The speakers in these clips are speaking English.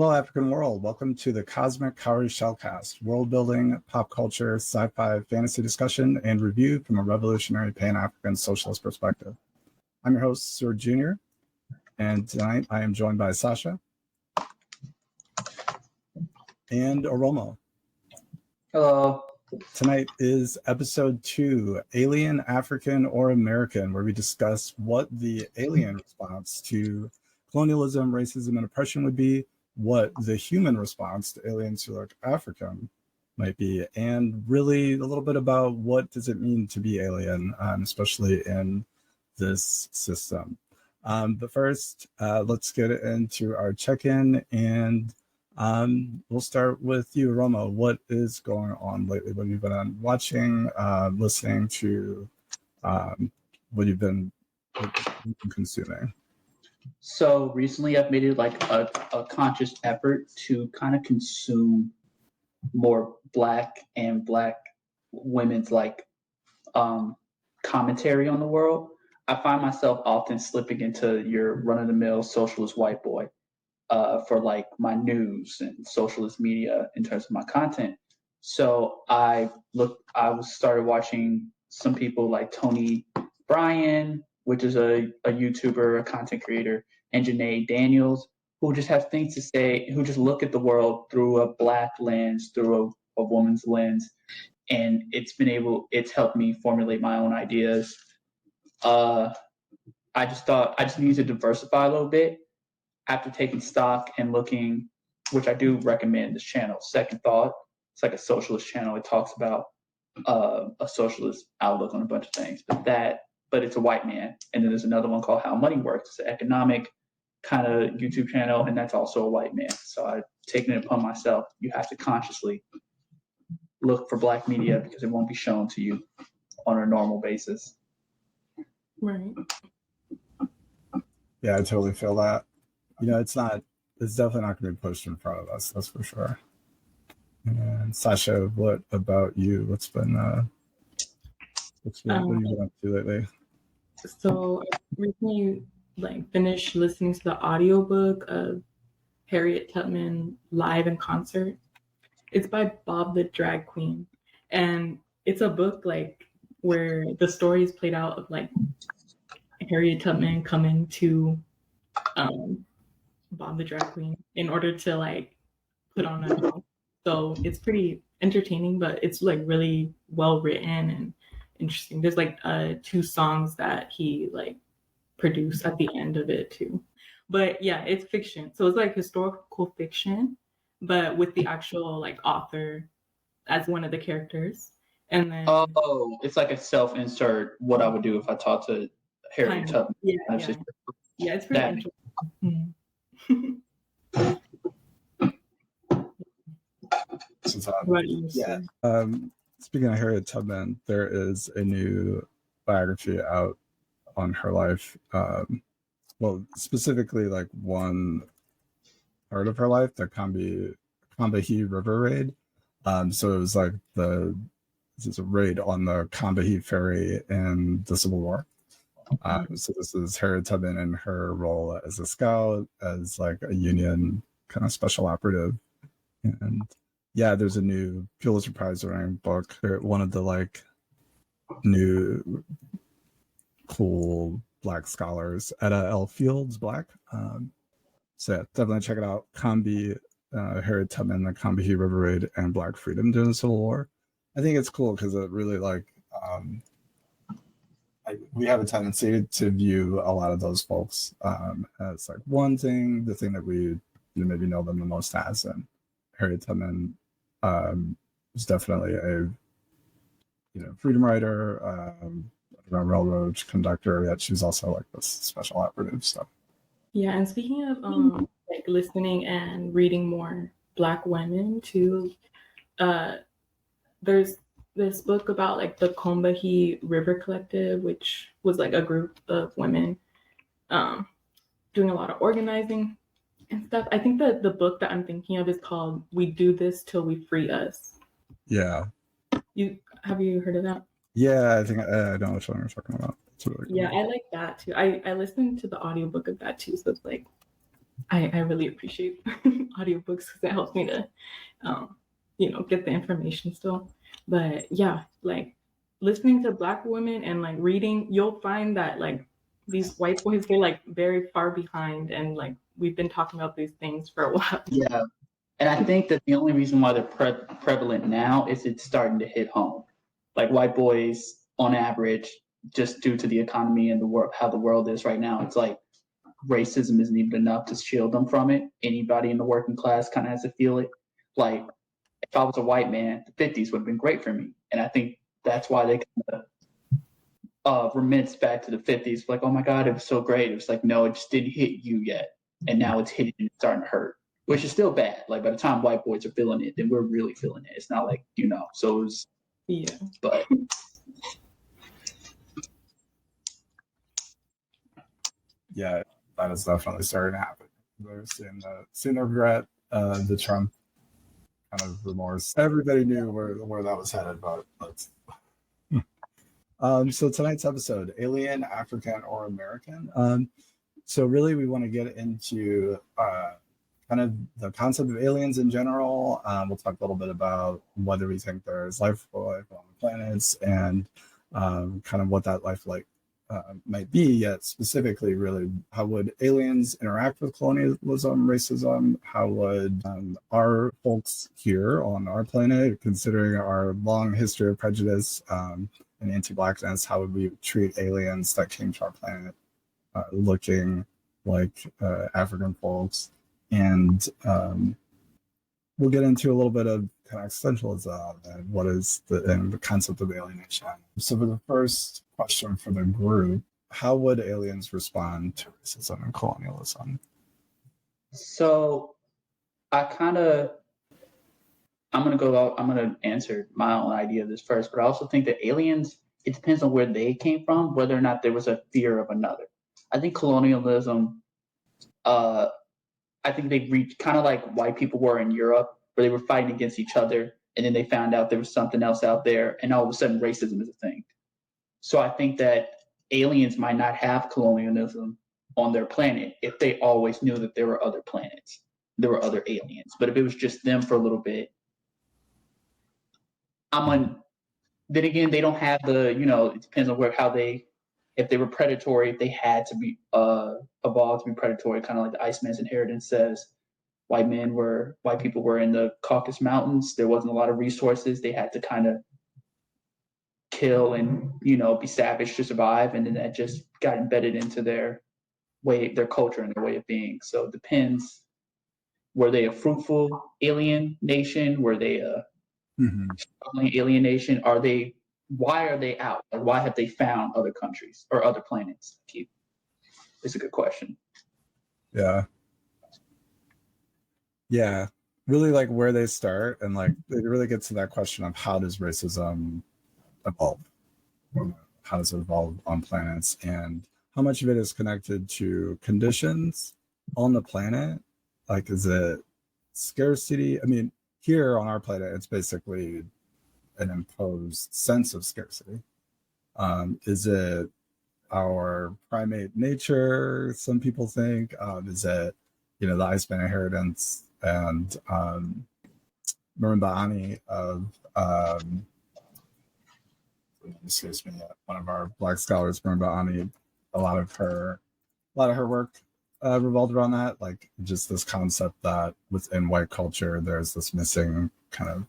Hello, African world. Welcome to the Cosmic Cowrie Shellcast, world building, pop culture, sci-fi, fantasy discussion, and review from a revolutionary Pan-African socialist perspective. I'm your host, Sir Junior, and tonight I am joined by Sasha and Oromo. Hello. Tonight is episode 2, Alien, African, or American, where we discuss what the alien response to colonialism, racism, and oppression would be, what the human response to aliens who look African might be, and really a little bit about what does it mean to be alien, especially in this system. But first, let's get into our check-in, and we'll start with you, Romo. What is going on lately? What have you been watching, listening to, what you've been consuming? So recently I've made it like a conscious effort to kind of consume more Black and Black women's commentary on the world. I find myself often slipping into your run-of-the-mill socialist white boy for like my news and socialist media in terms of my content. So I started watching some people like Tony Bryan, which is a YouTuber, a content creator, and Janae Daniels, who just have things to say, who just look at the world through a Black lens, through a woman's lens. And it's helped me formulate my own ideas. I just need to diversify a little bit after taking stock and looking, which I do recommend this channel, Second Thought. It's like a socialist channel. It talks about a socialist outlook on a bunch of things, but it's a white man. And then there's another one called How Money Works. It's an economic kind of YouTube channel, and that's also a white man. So I've taken it upon myself. You have to consciously look for Black media because it won't be shown to you on a normal basis. Right. Yeah, I totally feel that. It's definitely not going to be pushed in front of us, that's for sure. And Sasha, what about you? What have you been up to lately? So I recently finished listening to the audiobook of Harriet Tubman live in concert. It's by Bob the Drag Queen, and it's a book where the story is played out of Harriet Tubman coming to Bob the Drag Queen in order to put on a show. So it's pretty entertaining, but it's really well written and interesting. There's 2 songs that he produced at the end of it too. But yeah, it's fiction. So it's historical fiction, but with the actual author as one of the characters. And then it's like a self-insert, what I would do if I talked to Harriet Tubman. Yeah, it's pretty interesting. Speaking of Harriet Tubman, there is a new biography out on her life. Well, specifically one part of her life, the Combahee River raid. So it was this is a raid on the Combahee Ferry in the Civil War. So this is Harriet Tubman in her role as a scout, as a Union kind of special operative. And yeah, there's a new Pulitzer Prize winning book. They're one of the new cool Black scholars, Etta L. Fields Black. So yeah, definitely check it out. Harriet Tubman, the Combahee River Raid, and Black Freedom during the Civil War. I think it's cool because it really we have a tendency to view a lot of those folks as the thing that we maybe know them the most as. And Harriet Tubman was definitely a freedom rider, a railroad conductor. Yet she was also this special operative stuff. Yeah, and speaking of listening and reading more Black women too, there's this book about the Combahee River Collective, which was a group of women doing a lot of organizing and stuff. I think that the book that I'm thinking of is called We Do This Till We Free Us. Yeah. Have you heard of that? Yeah, I think I know which one you're talking about. It's really cool. Yeah, I like that too. I listened to the audiobook of that too, so it's I really appreciate audiobooks because it helps me to, get the information still. But yeah, like listening to Black women and like reading, you'll find that like these white boys, they're like very far behind, and like we've been talking about these things for a while. Yeah. And I think that the only reason why they're prevalent now is it's starting to hit home. Like white boys, on average, just due to the economy and the world, how the world is right now, it's like racism isn't even enough to shield them from it. Anybody in the working class kind of has to feel it. Like if I was a white man, the 50s would have been great for me. And I think that's why they kind of remits back to the 50s. Like, oh my God, it was so great. It was like, no, it just didn't hit you yet. And now it's hitting and it's starting to hurt, which is still bad. Like by the time white boys are feeling it, then we're really feeling it. It's not like, so it was, Yeah. but Yeah, that is definitely starting to happen. They're seeing the regret, the Trump kind of remorse. Everybody knew where that was headed, but let's. So tonight's episode, Alien, African, or American. So really, we want to get into kind of the concept of aliens in general. We'll talk a little bit about whether we think there's life on the planets and kind of what that life might be, yet specifically really how would aliens interact with colonialism, racism, how would our folks here on our planet, considering our long history of prejudice and anti-blackness, how would we treat aliens that came to our planet looking like African folks? And we'll get into a little bit of kind of existentialism and what is the concept of alienation. So for the first question for the group, how would aliens respond to racism and colonialism? so I'm going to answer my own idea of this first, but I also think that aliens, it depends on where they came from, whether or not there was a fear of another. I think colonialism, I think they reached kind of like white people were in Europe, where they were fighting against each other, and then they found out there was something else out there, and all of a sudden racism is a thing. So I think that aliens might not have colonialism on their planet if they always knew that there were other planets, there were other aliens. But if it was just them for a little bit, then again, they don't have it depends on if they were predatory, if they had to be evolved to be predatory, kind of like the Iceman's inheritance says. White people were in the Caucasus Mountains. There wasn't a lot of resources. They had to kind of kill and, be savage to survive. And then that just got embedded into their culture and their way of being. So it depends. Were they a fruitful alien nation? Were they a alienation? Why are they out? Like, why have they found other countries or other planets? It's a good question. Yeah, really like where they start, and like it really gets to that question of how does racism evolve? How does it evolve on planets, and how much of it is connected to conditions on the planet? Like, is it scarcity? I mean, here on our planet, it's basically an imposed sense of scarcity. Is it our primate nature? Some people think. Is it, the Iceman inheritance and Marimba Ani of excuse me, one of our Black scholars, Marimba Ani, a lot of her work revolved around that, like just this concept that within white culture there's this missing kind of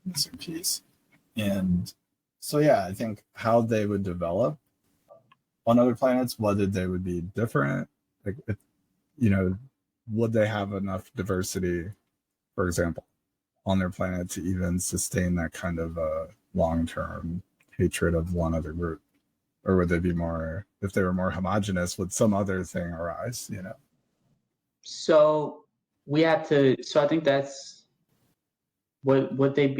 missing piece. And so yeah, I think how they would develop on other planets, whether they would be different, like would they have enough diversity, for example, on their planet to even sustain that kind of long-term hatred of one other group? Or would they be more, if they were more homogenous, would some other thing arise, So I think that's, would they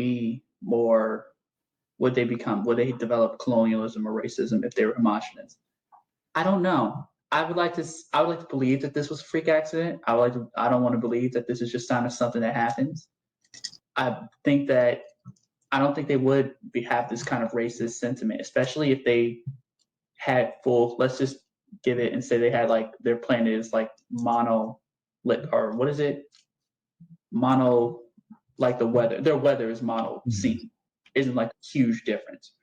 develop colonialism or racism if they were homogenous? I don't know. I would like to believe that this was a freak accident. I don't want to believe that this is just sign of something that happens. I don't think they would have this kind of racist sentiment, especially if they had let's just give it and say they had like their planet is like mono, or what is it? Mono, like the weather. Their weather is mono scene. Isn't like a huge difference.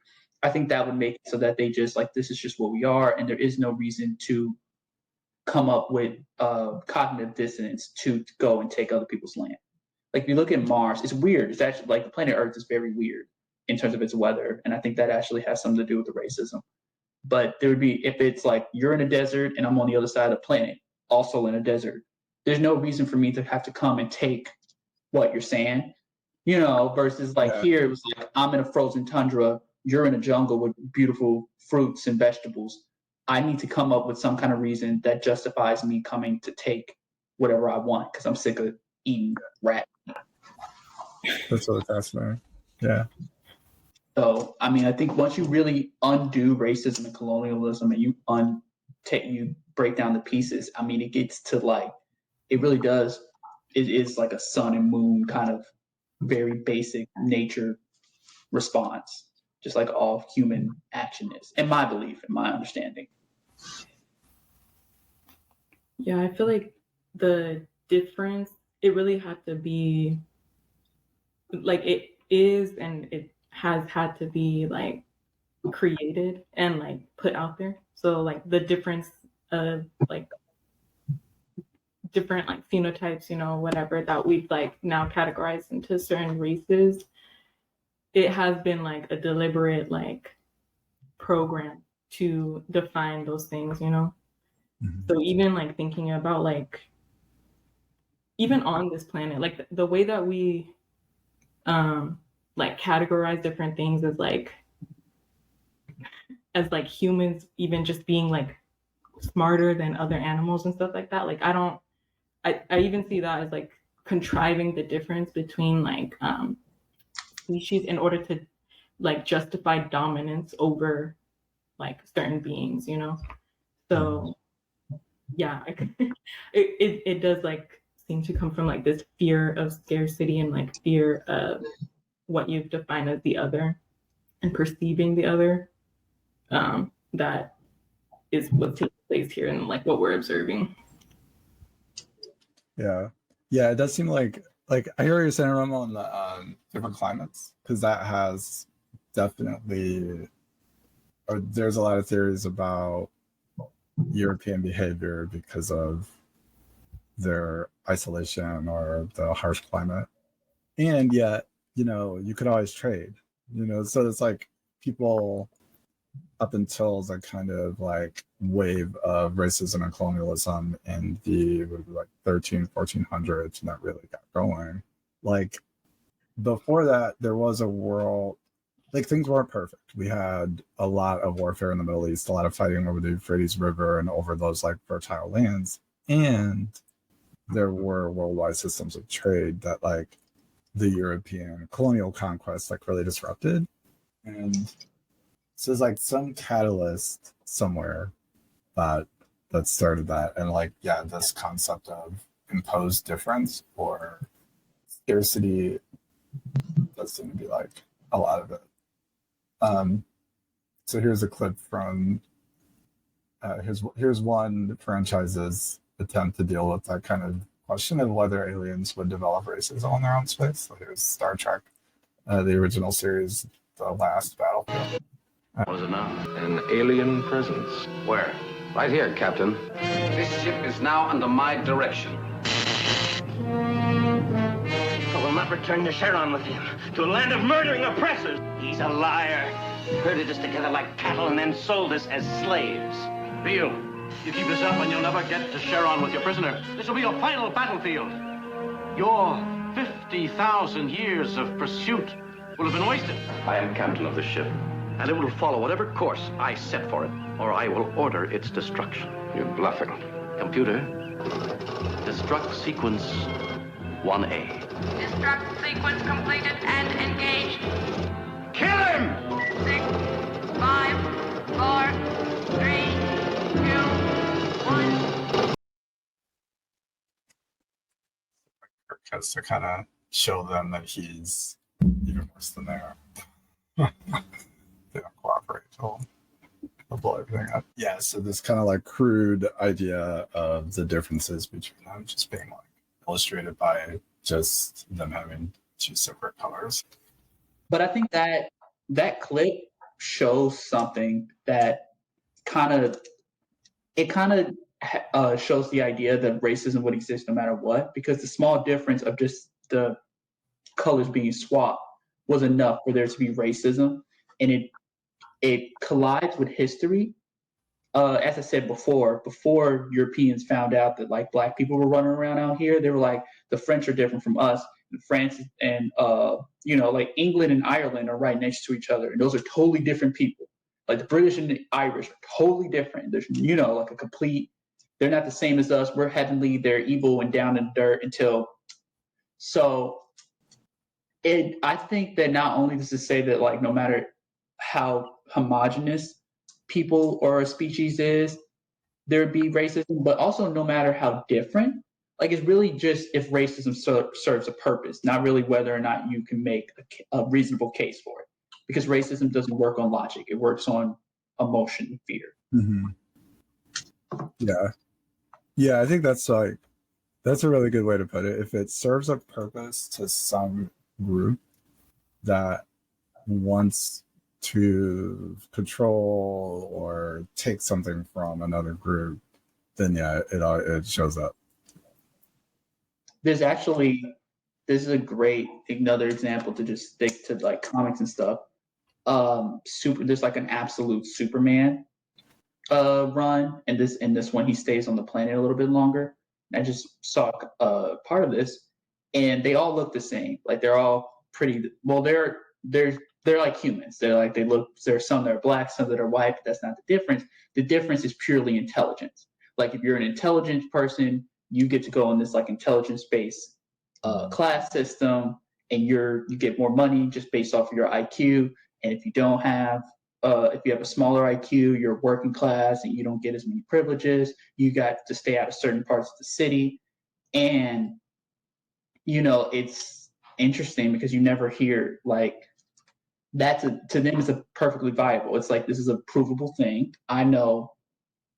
I think that would make it so that they just like, this is just what we are, and there is no reason to come up with cognitive dissonance to go and take other people's land. Like if you look at Mars, it's weird. It's actually like the planet Earth is very weird in terms of its weather, and I think that actually has something to do with the racism. But there would be, if it's like you're in a desert and I'm on the other side of the planet, also in a desert, there's no reason for me to have to come and take what you're saying, you know, versus like here it was like I'm in a frozen tundra, you're in a jungle with beautiful fruits and vegetables. I need to come up with some kind of reason that justifies me coming to take whatever I want because I'm sick of eating rat. That's really fascinating. Yeah. So, I mean, I think once you really undo racism and colonialism and you break down the pieces, I mean, it gets to like, it really does. It is like a sun and moon kind of very basic nature response, just like all human action is, in my belief, in my understanding. Yeah, I feel like the difference, it really had to be like it is, and it has had to be like created and like put out there. So like the difference of like different like phenotypes, you know, whatever that we've like now categorized into certain races, it has been like a deliberate like program to define those things, you know. So even like thinking about like even on this planet, like the way that we like categorize different things as like humans, even just being like smarter than other animals and stuff like that. Like I even see that as like contriving the difference between like species in order to like justify dominance over like certain beings, you know. So yeah, it does like seem to come from like this fear of scarcity and like fear of what you've defined as the other and perceiving the other. That is what's taking place here and like what we're observing. Yeah. Yeah, it does seem like I hear what you're saying, Rama, on the different climates, because that has definitely, or there's a lot of theories about European behavior because of their isolation or the harsh climate. And yet, you know, you could always trade, you know, so it's like people up until the kind of like wave of racism and colonialism in the like 1400s, and that really got going. Like before that, there was a world, like things weren't perfect. We had a lot of warfare in the Middle East, a lot of fighting over the Euphrates River and over those like fertile lands. And there were worldwide systems of trade that like the European colonial conquest like really disrupted. And so there's like some catalyst somewhere that started that. And like, yeah, this concept of imposed difference or scarcity does seem to be like a lot of it. So here's a clip from here's one franchise's attempt to deal with that kind of question of whether aliens would develop racism on their own space. So here's Star Trek, the original series, The Last Battlefield. What is it now? An alien presence. Where? Right here, Captain. This ship is now under my direction. I will not return to Charon with him, to a land of murdering oppressors. He's a liar. Herded us together like cattle and then sold us as slaves. Beale, you keep this up and you'll never get to Charon with your prisoner. This will be your final battlefield. Your 50,000 years of pursuit will have been wasted. I am captain of the ship, and it will follow whatever course I set for it, or I will order its destruction. You're bluffing. Computer, destruct sequence 1A. Destruct sequence completed and engaged. Kill him! 6, 5, 4, 3, 2, 1. Just to kind of show them that he's even worse than they are. They don't cooperate at all. I'll blow everything up. Yeah, so this kind of like crude idea of the differences between them just being like illustrated by just them having two separate colors. But I think that clip shows something that kind of shows the idea that racism would exist no matter what, because the small difference of just the colors being swapped was enough for there to be racism, and it collides with history. As I said before Europeans found out that like black people were running around out here, they were like, the French are different from us. And France and like England and Ireland are right next to each other, and those are totally different people. Like the British and the Irish are totally different. There's like a complete. They're not the same as us. We're heavenly. They're evil and down in the dirt until. So, I think that not only does it say that like no matter how homogenous people or a species is, there would be racism, but also no matter how different. Like it's really just if racism serves a purpose, not really whether or not you can make a reasonable case for it. Because racism doesn't work on logic; it works on emotion and fear. Mm-hmm. Yeah. I think that's a really good way to put it. If it serves a purpose to some group that wants to control or take something from another group, then yeah, it shows up. This is a great another example to just stick to like comics and stuff. There's like an absolute Superman run, and this one he stays on the planet a little bit longer. I just saw part of this, and they all look the same. Like they're all pretty. Well, they're like humans. There's some that are black, some that are white, but that's not the difference. The difference is purely intelligence. Like if you're an intelligent person, you get to go in this like intelligence-based class system, and you get more money just based off of your IQ. And if you don't have, if you have a smaller IQ, you're working class and you don't get as many privileges. You got to stay out of certain parts of the city. And, it's interesting because you never hear like to them it's a perfectly viable. It's like, this is a provable thing. I know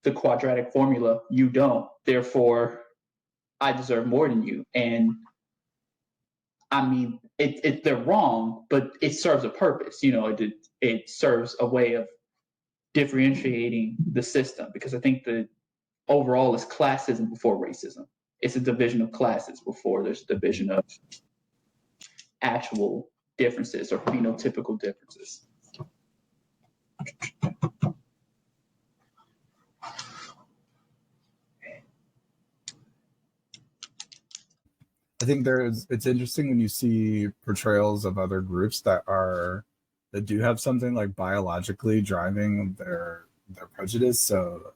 the quadratic formula, you don't. Therefore, I deserve more than you. And I mean, they're wrong, but it serves a purpose. It serves a way of differentiating the system, because I think the overall is classism before racism. It's a division of classes before there's a division of actual differences or phenotypical differences. I think it's interesting when you see portrayals of other groups that do have something like biologically driving their prejudice. So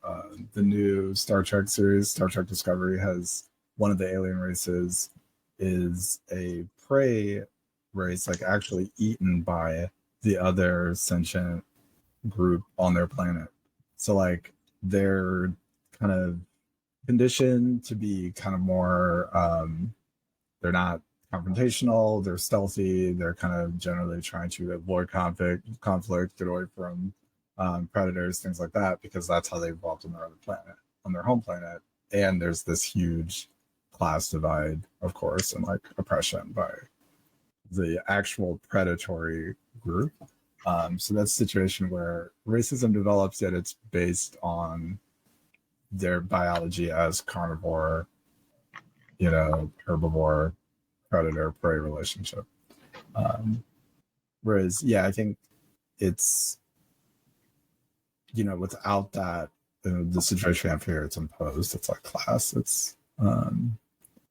the new Star Trek series, Star Trek Discovery, has one of the alien races is a prey race, like actually eaten by the other sentient group on their planet. So like they're kind of conditioned to be kind of more they're not confrontational, they're stealthy, they're kind of generally trying to avoid conflict, get away from predators, things like that, because that's how they evolved on their other planet, on their home planet. And there's this huge class divide, of course, and like oppression by the actual predatory group. So that's a situation where racism develops, yet it's based on their biology as carnivore, herbivore, predator, prey relationship. Whereas, yeah, I think it's, without that, the situation we have here, it's imposed. It's like class. It's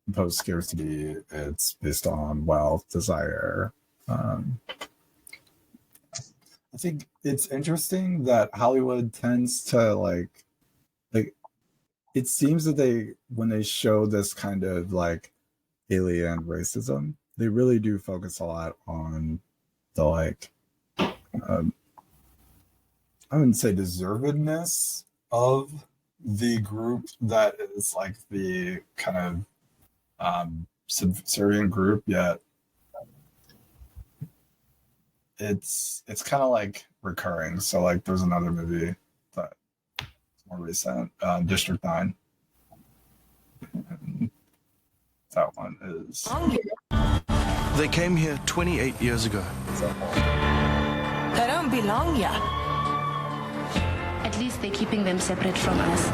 imposed scarcity. It's based on wealth, desire. I think it's interesting that Hollywood tends to like it seems that when they show this kind of like alien racism, they really do focus a lot on the like I wouldn't say deservedness of the group that is like the kind of subservient group, yet it's kind of like recurring. So like there's another movie that more recent, District 9. And that one is. They came here 28 years ago. They don't belong here. At least they're keeping them separate from us.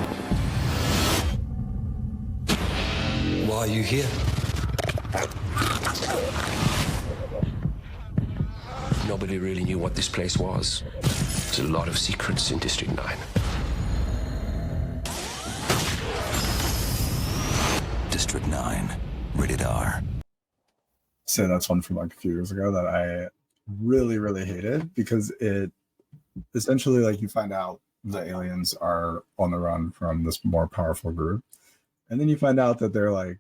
Why are you here? Nobody really knew what this place was. There's a lot of secrets in District 9. District 9, rated R. So that's one from like a few years ago that I really hated, because it essentially, like, you find out the aliens are on the run from this more powerful group, and then you find out that they're like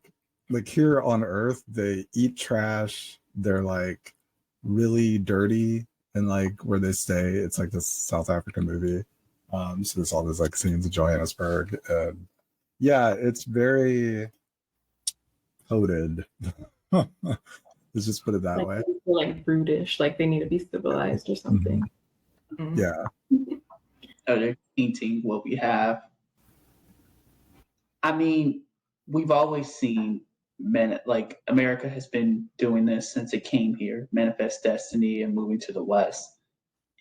here on Earth, they eat trash, they're like really dirty, and like where they stay, it's like this South African movie. So there's all these like scenes of Johannesburg, and yeah, it's very coded. Let's just put it that way. Like brutish, like they need to be civilized or something. Mm-hmm. Yeah. They're painting what we have. I mean, we've always seen men, like America has been doing this since it came here, manifest destiny and moving to the West.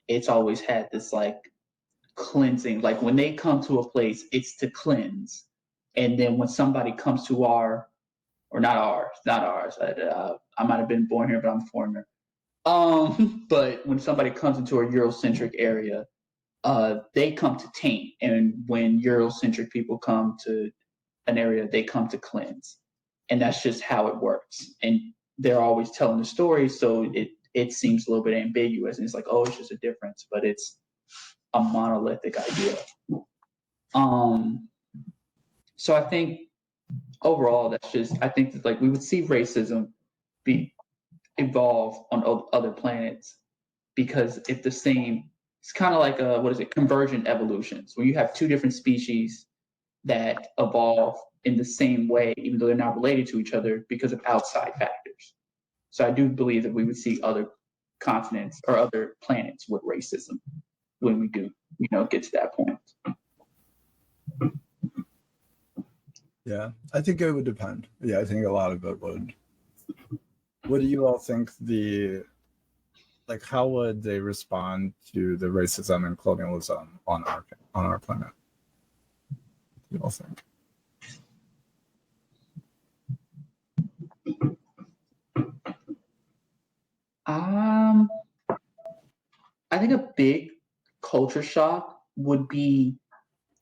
It's always had this like cleansing, like when they come to a place, it's to cleanse. And then when somebody comes to not ours. I might have been born here, but I'm a foreigner. But when somebody comes into a Eurocentric area, they come to taint. And when Eurocentric people come to an area, they come to cleanse. And that's just how it works. And they're always telling the story, so it seems a little bit ambiguous. And it's like, oh, it's just a difference, but it's a monolithic idea. So I think overall, I think that like we would see racism evolve on other planets, because it's kind of like convergent evolutions, where you have two different species that evolve in the same way, even though they're not related to each other because of outside factors. So I do believe that we would see other continents or other planets with racism when we do, get to that point. Yeah, I think it would depend. Yeah, I think a lot of it would. What do you all think how would they respond to the racism and colonialism on our planet? What do you all think? I think a big culture shock would be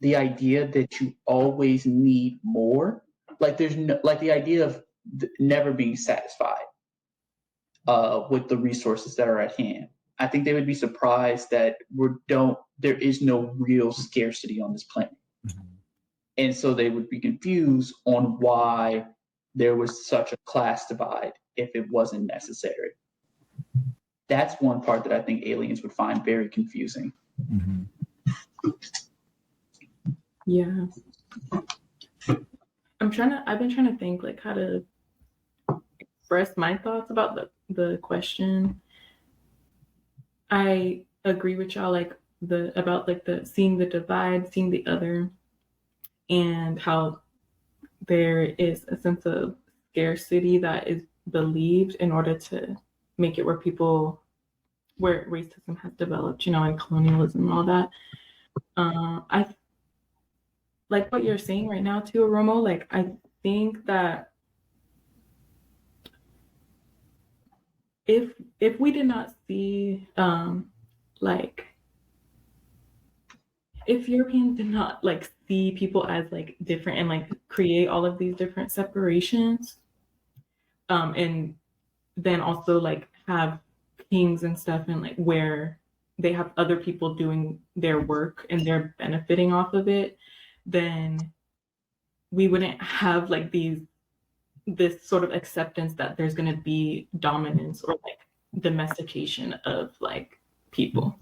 the idea that you always need more. Like there's the idea of never being satisfied with the resources that are at hand. I think they would be surprised that there is no real scarcity on this planet. Mm-hmm. And so they would be confused on why there was such a class divide if it wasn't necessary. That's one part that I think aliens would find very confusing. Mm-hmm. Yeah. I've been trying to think like how to express my thoughts about the question. I agree with y'all about seeing the divide, seeing the other, and how there is a sense of scarcity that is believed in order to make it where racism has developed, and colonialism and all that. I like what you're saying right now too, Romo. Like I think that if we did not see if Europeans did not see people as different and create all of these different separations, and then also have kings and stuff and where they have other people doing their work and they're benefiting off of it, then we wouldn't have this sort of acceptance that there's going to be dominance or domestication of people.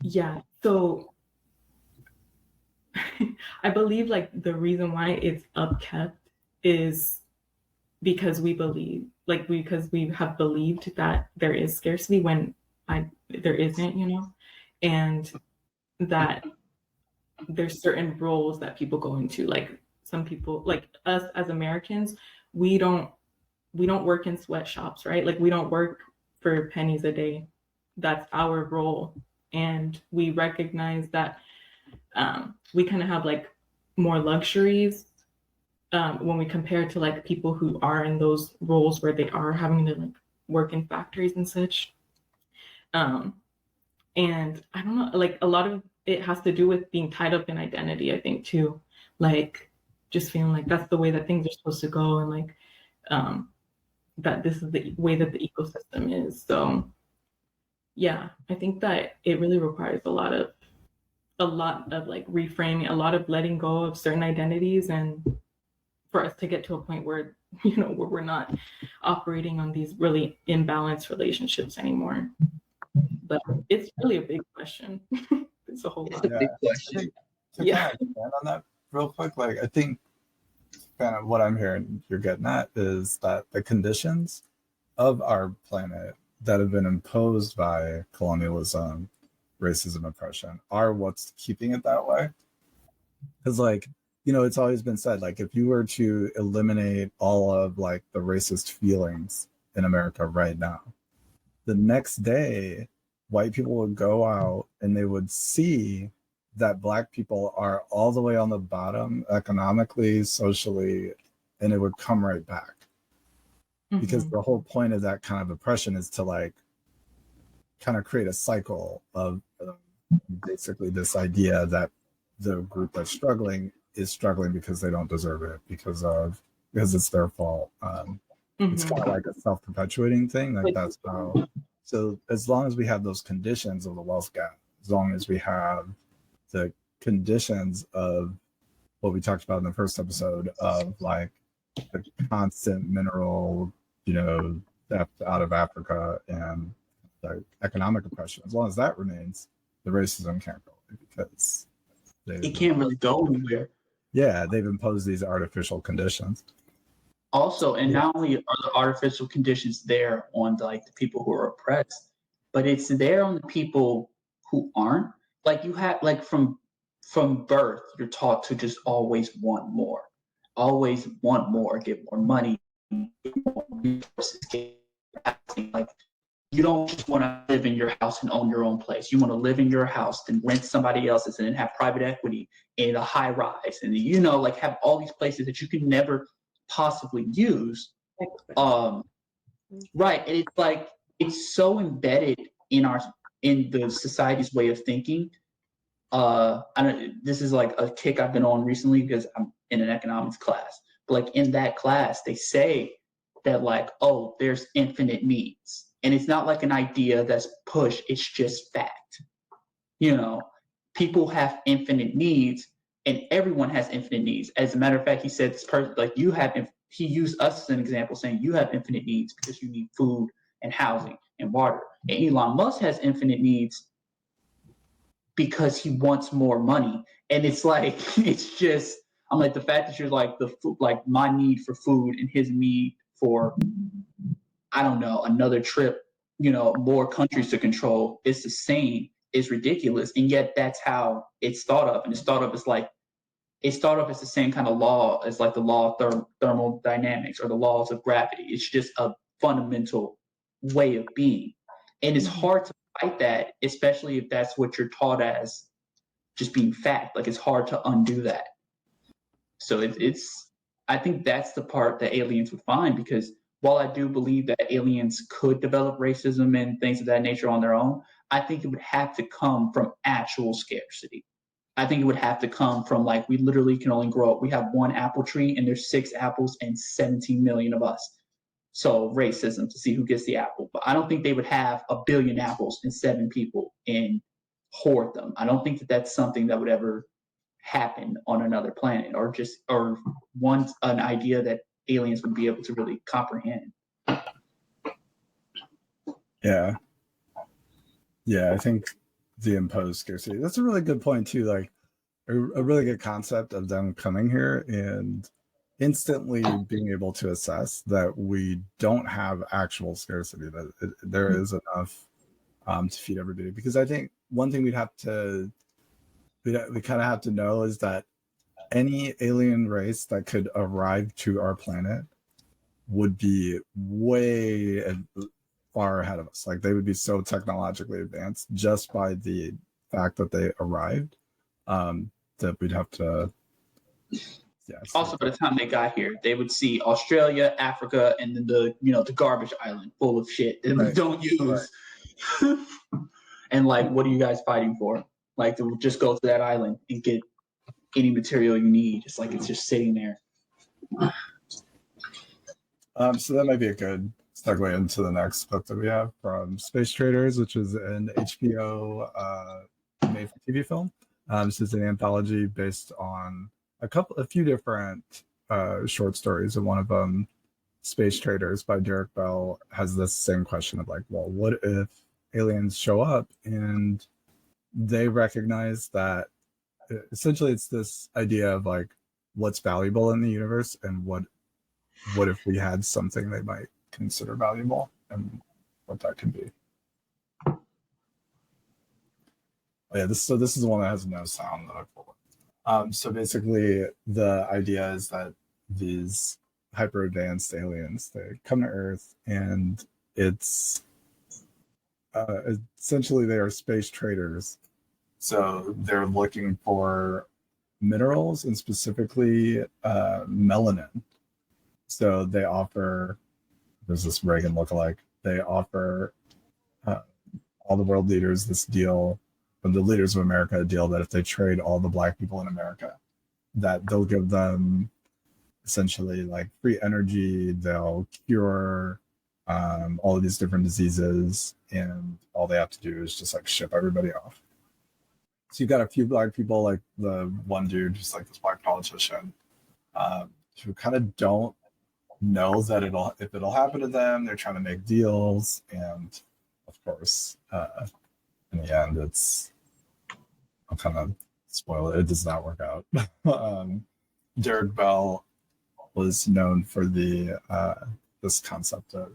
Yeah, so I believe the reason why it's upkept is because we have believed that there is scarcity when there isn't, and that there's certain roles that people go into. Like some people, like us as Americans, we don't work in sweatshops, right? Like we don't work for pennies a day. That's our role. And we recognize that we kind of have like more luxuries when we compare to like people who are in those roles where they are having to like work in factories and such. And I don't know, like a lot of it has to do with being tied up in identity, I think too. Like just feeling like that's the way that things are supposed to go, and like that this is the way that the ecosystem is. So yeah, I think that it really requires a lot of like reframing, a lot of letting go of certain identities, and for us to get to a point where where we're not operating on these really imbalanced relationships anymore. But it's really a big question. It's a whole lot. It's a big question. To kind of expand on that real quick, like I think kind of what I'm hearing you're getting at is that the conditions of our planet that have been imposed by colonialism, racism, oppression are what's keeping it that way. Because like, it's always been said, like if you were to eliminate all of like the racist feelings in America right now, the next day white people would go out and they would see that Black people are all the way on the bottom economically, socially, and it would come right back. Because the whole point of that kind of oppression is to like kind of create a cycle of basically this idea that the group that's struggling is struggling because they don't deserve it, because it's their fault. It's kind of like a self-perpetuating thing. Like that's how. So as long as we have those conditions of the wealth gap, as long as we have the conditions of what we talked about in the first episode of like the constant mineral, theft out of Africa and the economic oppression, as long as that remains, the racism can't go away because it can't really go anywhere. Yeah, they've imposed these artificial conditions. Also, and not only are the artificial conditions there on like the people who are oppressed, but it's there on the people who aren't. Like you have, like from birth, you're taught to just always want more, get more money, get more resources, like you don't just want to live in your house and own your own place. You want to live in your house, then rent somebody else's, and then have private equity in a high rise, and like have all these places that you can never possibly use. Right. And it's like it's so embedded in the society's way of thinking. This is like a kick I've been on recently because I'm in an economics class. But like in that class, they say that like, oh, there's infinite needs. And it's not like an idea that's pushed, it's just fact. People have infinite needs, and everyone has infinite needs. As a matter of fact, he said this person, like he used us as an example, saying you have infinite needs because you need food and housing and water. And Elon Musk has infinite needs because he wants more money. And it's like, it's just, I'm like, the fact that you're like like my need for food and his need for, I don't know, another trip, more countries to control is the same, is ridiculous. And yet that's how it's thought of. And it's thought of as the same kind of law as like the law of thermodynamics or the laws of gravity. It's just a fundamental way of being. And it's hard to fight that, especially if that's what you're taught as just being fact. Like it's hard to undo that. So I think that's the part that aliens would find, because while I do believe that aliens could develop racism and things of that nature on their own, I think it would have to come from actual scarcity. I think it would have to come from like, we literally can only grow up. We have one apple tree and there's 6 apples and 17 million of us. So racism to see who gets the apple. But I don't think they would have 1 billion apples and 7 people and hoard them. I don't think that that's something that would ever happen on another planet, or an idea that aliens would be able to really comprehend. Yeah, I think the imposed scarcity, that's a really good point too. Like a really good concept of them coming here and instantly being able to assess that we don't have actual scarcity, that there is enough to feed everybody. Because I think one thing we kind of have to know is that any alien race that could arrive to our planet would be way far ahead of us. Like they would be so technologically advanced just by the fact that they arrived, that we'd have to. Also, by the time they got here, they would see Australia, Africa, and then the garbage island full of shit that we don't use. Right. And like, what are you guys fighting for? Like, to just go to that island and get any material you need. It's like it's just sitting there. So that might be a good segue into the next book that we have from Space Traders, which is an HBO made-for-TV film. This is an anthology based on a few different short stories, and one of them, Space Traders by Derek Bell, has this same question of like, well, what if aliens show up and they recognize that essentially it's this idea of like what's valuable in the universe, and what if we had something they might consider valuable, and what that could be. Oh yeah, this is the one that has no sound that I pulled. So basically the idea is that these hyper advanced aliens, they come to Earth, and it's essentially they are space traders. So they're looking for minerals, and specifically melanin. So they offer, there's this Reagan lookalike, they offer all the world leaders this deal, the leaders of America, a deal that if they trade all the black people in America, that they'll give them essentially like free energy, they'll cure all of these different diseases, and all they have to do is just like ship everybody off. So you've got a few black people, like the one dude who's like this black politician, who kind of don't know that if it'll happen to them. They're trying to make deals, and of course, in the end, I'll kind of spoil it. It does not work out. Derek Bell was known for this concept of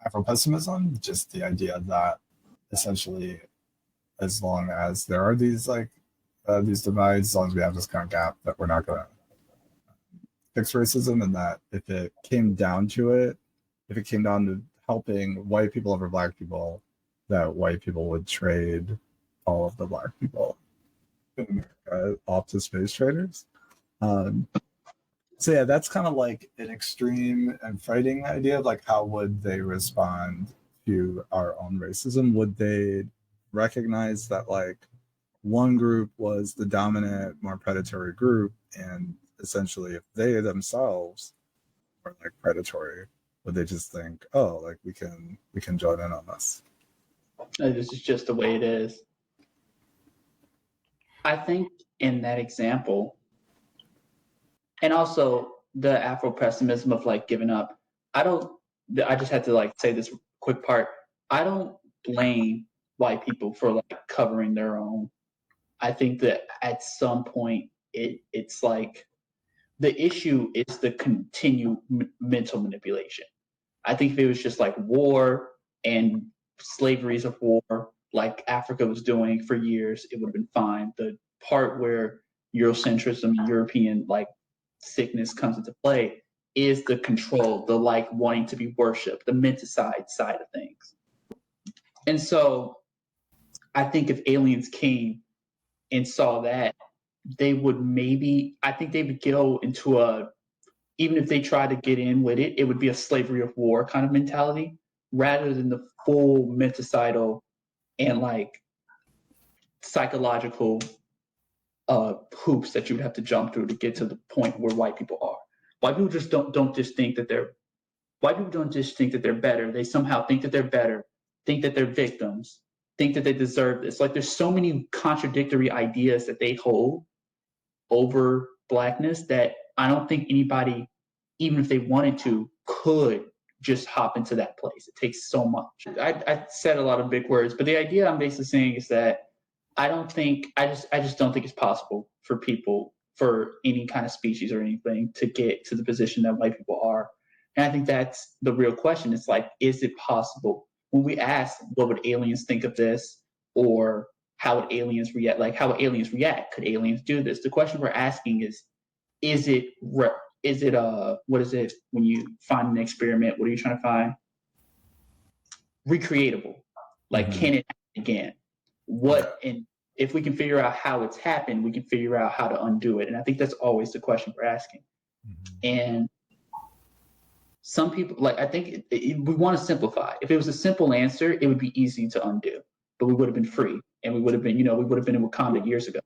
Afro-pessimism, just the idea that essentially, as long as there are these divides, as long as we have this kind of gap, that we're not going to fix racism, and that if it came down to helping white people over black people, that white people would trade all of the black people in America off to space traders. So yeah, that's kind of like an extreme and fighting idea of like, how would they respond to our own racism? Would they recognize that like one group was the dominant, more predatory group, and essentially if they themselves were like predatory, would they just think, oh, like we can join in on this? This is just the way it is. I think in that example, and also the Afro-pessimism of like giving up, I just had to like say this quick part. I don't blame white people for like covering their own. I think that at some point it's like the issue is the continued mental manipulation. I think if it was just like war and slaveries of war, like Africa was doing for years, it would have been fine. The part where Eurocentrism, European like sickness comes into play is the control, the like wanting to be worshipped, the menticide side of things. And so I think if aliens came and saw that, they would go into even if they tried to get in with it, it would be a slavery of war kind of mentality rather than the full menticidal and like psychological hoops that you would have to jump through to get to the point where white people are. White people just don't just think that they're better. They somehow think that they're better, think that they're victims, think that they deserve this. Like there's so many contradictory ideas that they hold over blackness that I don't think anybody, even if they wanted to, could just hop into that place. It takes so much. I said a lot of big words, but the idea I'm basically saying is that I just don't think it's possible for people, for any kind of species or anything, to get to the position that white people are. And I think that's the real question. It's like, is it possible when we ask what would aliens think of this, or how would aliens react, like how would aliens react? Could aliens do this? The question we're asking is it what is it when you find an experiment? What are you trying to find? Recreatable. Like, can it happen again? And if we can figure out how it's happened, we can figure out how to undo it. And I think that's always the question we're asking. And some people, like, I think we want to simplify. If it was a simple answer, it would be easy to undo, but we would have been free, and we would have been, we would have been in Wakanda years ago.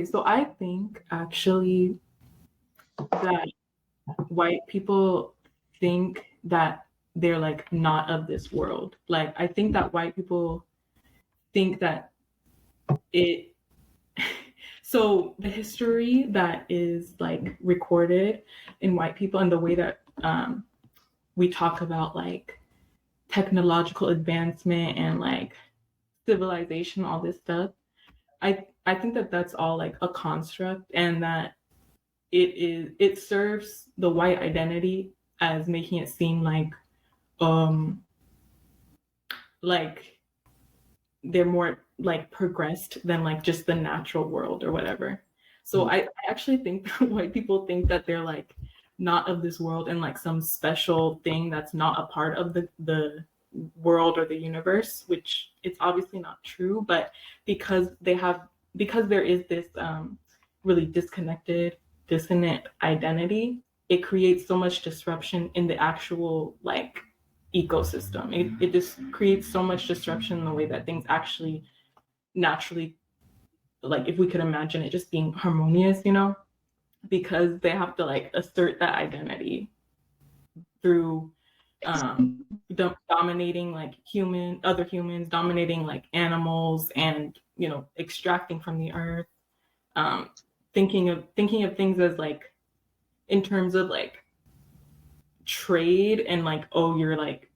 So I think actually that white people think that they're like not of this world. Like, I think that white people think that so the history that is like recorded in white people and the way that we talk about like technological advancement and like civilization, all this stuff, I think that that's all like a construct, and that it serves the white identity as making it seem like they're more like progressed than like just the natural world or whatever. So I actually think that white people think that they're like not of this world and like some special thing that's not a part of the world or the universe, which it's obviously not true. But because there is this really disconnected, dissonant identity, it creates so much disruption in the actual like ecosystem. It just creates so much disruption in the way that things actually naturally, like if we could imagine it just being harmonious, because they have to like assert that identity through dominating like other humans, dominating like animals, and extracting from the earth, thinking of things as like in terms of like trade, and like, oh, you're like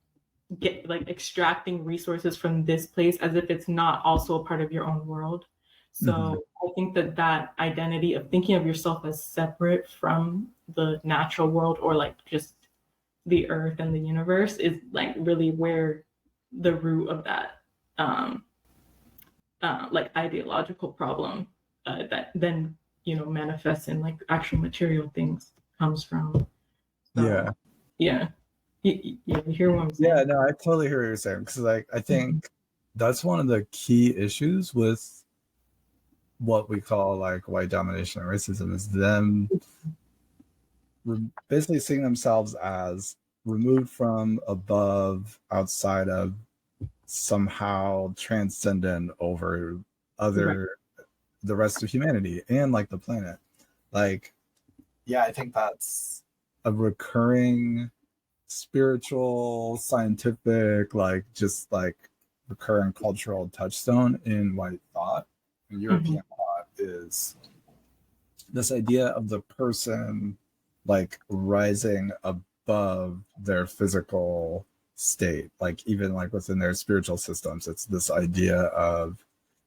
extracting resources from this place as if it's not also a part of your own world. So I think that identity of thinking of yourself as separate from the natural world, or like just the earth and the universe, is like really where the root of that like ideological problem that then manifests in like actual material things comes from. So, yeah. You hear what I'm saying? Yeah, no, I totally hear what you're saying, because like I think that's one of the key issues with what we call like white domination and racism, is them basically seeing themselves as removed from, above, outside of, somehow transcendent over the rest of humanity and like the planet. Like, yeah, I think that's a recurring spiritual, scientific, like just like recurring cultural touchstone in white thought and European thought, is this idea of the person like rising above their physical state, like even like within their spiritual systems. It's this idea of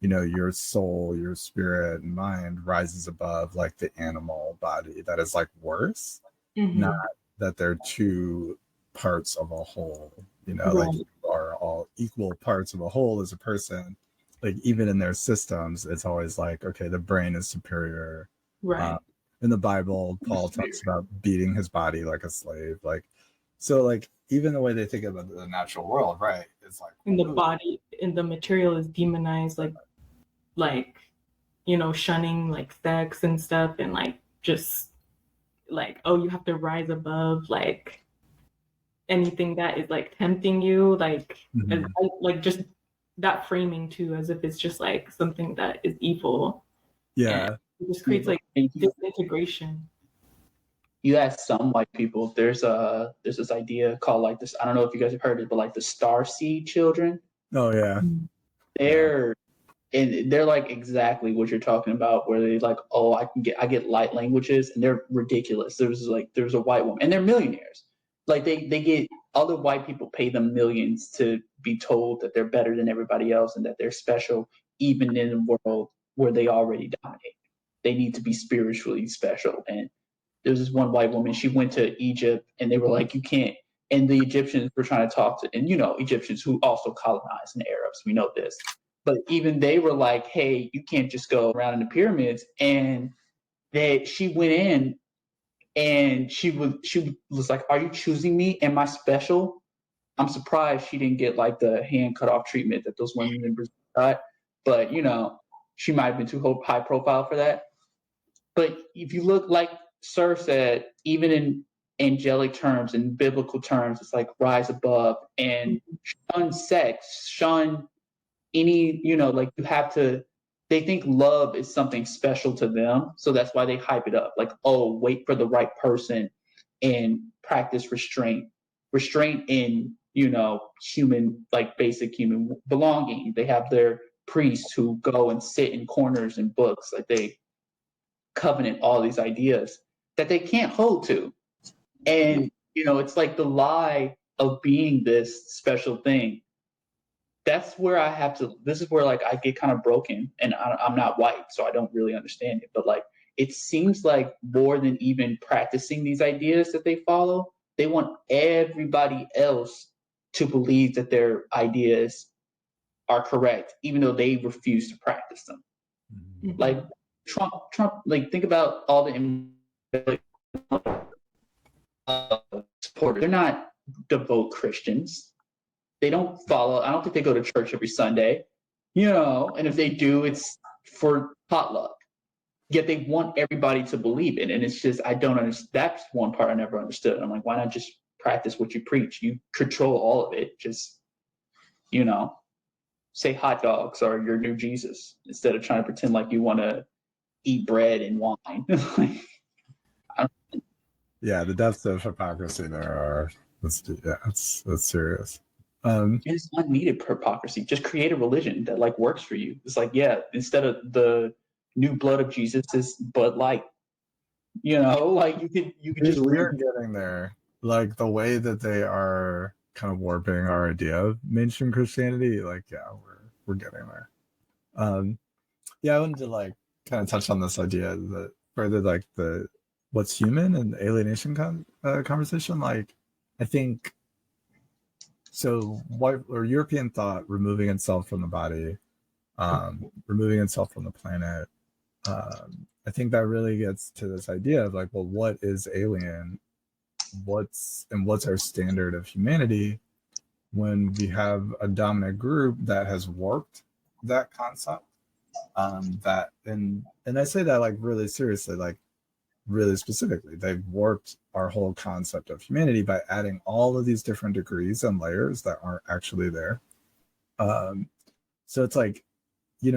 your soul, your spirit and mind rises above like the animal body that is like worse, not that they're two parts of a whole, like you are all equal parts of a whole as a person. Like even in their systems, it's always like, okay, the brain is superior. In the Bible, Paul talks about beating his body like a slave. Like, so like even the way they think about the natural world, right? It's like in the body, in the material is demonized, like shunning like sex and stuff, and like just like, oh, you have to rise above like anything that is like tempting you, like like just that framing too, as if it's just like something that is evil. And it just creates like disintegration. You ask some white people, there's this idea called like this, I don't know if you guys have heard it, but like the starseed children. Oh yeah. They're like exactly what you're talking about, where they like, oh, I get light languages, and they're ridiculous. There's a white woman, and they're millionaires. Like they get, other white people pay them millions to be told that they're better than everybody else and that they're special, even in a world where they already dominate. They need to be spiritually special. And there's this one white woman, she went to Egypt, and they were like, you can't and the Egyptians were trying to talk to, and Egyptians who also colonized, and Arabs, we know this, but even they were like, hey, you can't just go around in the pyramids. And she went in, and she was like, are you choosing me? Am I special? I'm surprised she didn't get like the hand cut off treatment that those women in Brazil got, but she might have been too high profile for that. But if you look, like Sir said, even in angelic terms and biblical terms, it's like rise above and shun sex, shun any, like you have to, they think love is something special to them. So that's why they hype it up. Like, oh, wait for the right person and practice restraint in, human, like basic human belonging. They have their priests who go and sit in corners in books, like they covenant all these ideas that they can't hold to. And, it's like the lie of being this special thing. That's where this is where like I get kind of broken, and I'm not white, so I don't really understand it. But like, it seems like more than even practicing these ideas that they follow, they want everybody else to believe that their ideas are correct, even though they refuse to practice them. Mm-hmm. Like Trump, like think about all the supporters. They're not devout Christians. They don't follow. I don't think they go to church every Sunday, and if they do, it's for potluck. Yet they want everybody to believe it. And it's just, I don't understand. That's one part I never understood. I'm like, why not just practice what you preach? You control all of it. Just, say hot dogs are your new Jesus instead of trying to pretend like you want to eat bread and wine. Yeah, the depths of hypocrisy there are, that's serious. It's unneeded hypocrisy. Just create a religion that like works for you. It's like, yeah, instead of the new blood of Jesus is Bud Light. Like you could just. We're getting there. Like the way that they are kind of warping our idea of mainstream Christianity. Like, yeah, we're getting there. Yeah, I wanted to like kind of touch on this idea that further, like the what's human and alienation conversation. Like, I think. So white or European thought removing itself from the body, removing itself from the planet. I think that really gets to this idea of like, well, what is alien? What's our standard of humanity when we have a dominant group that has warped that concept? That and I say that like really seriously, like really specifically, they've warped our whole concept of humanity by adding all of these different degrees and layers that aren't actually there. So it's like, we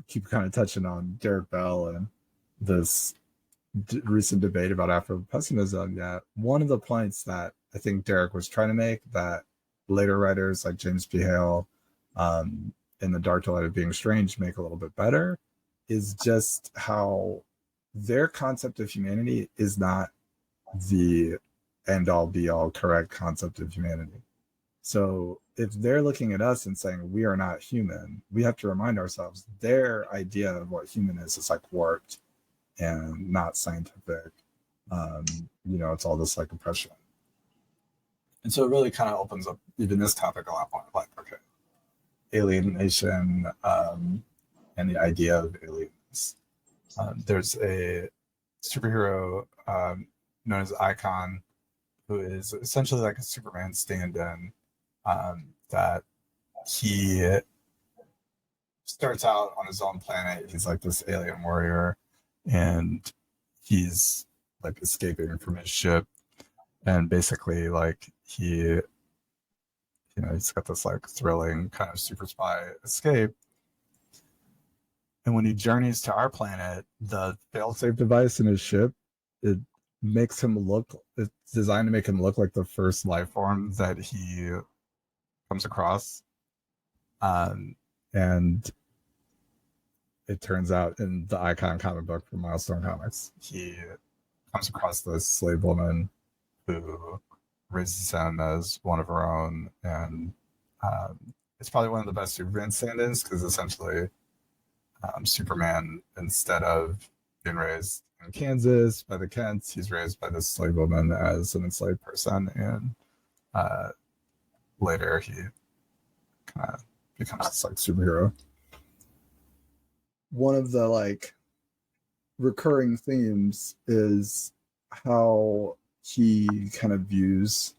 keep kind of touching on Derek Bell and this recent debate about Afro-pessimism. Yeah, one of the points that I think Derek was trying to make, that later writers like James P. Hale in The Dark Delight of Being Strange make a little bit better, is just how their concept of humanity is not the end-all be-all correct concept of humanity. So if they're looking at us and saying we are not human, we have to remind ourselves their idea of what human is like warped and not scientific. It's all this like oppression. And so it really kind of opens up even this topic a lot more, like, okay, alienation and the idea of aliens. There's a superhero known as Icon, who is essentially like a Superman stand-in, that he starts out on his own planet. He's like this alien warrior, and he's like escaping from his ship, and basically like he's got this like thrilling kind of super spy escape. And when he journeys to our planet, the failsafe device in his ship, it's designed to make him look like the first life form that he comes across. And it turns out in the Icon comic book from Milestone Comics, he comes across this slave woman who raises him as one of her own. And it's probably one of the best Superman stand-ins, because essentially Superman, instead of being raised in Kansas by the Kents. He's raised by this slave woman as an enslaved person, and later he kind of becomes this like superhero. One of the like recurring themes is how he kind of views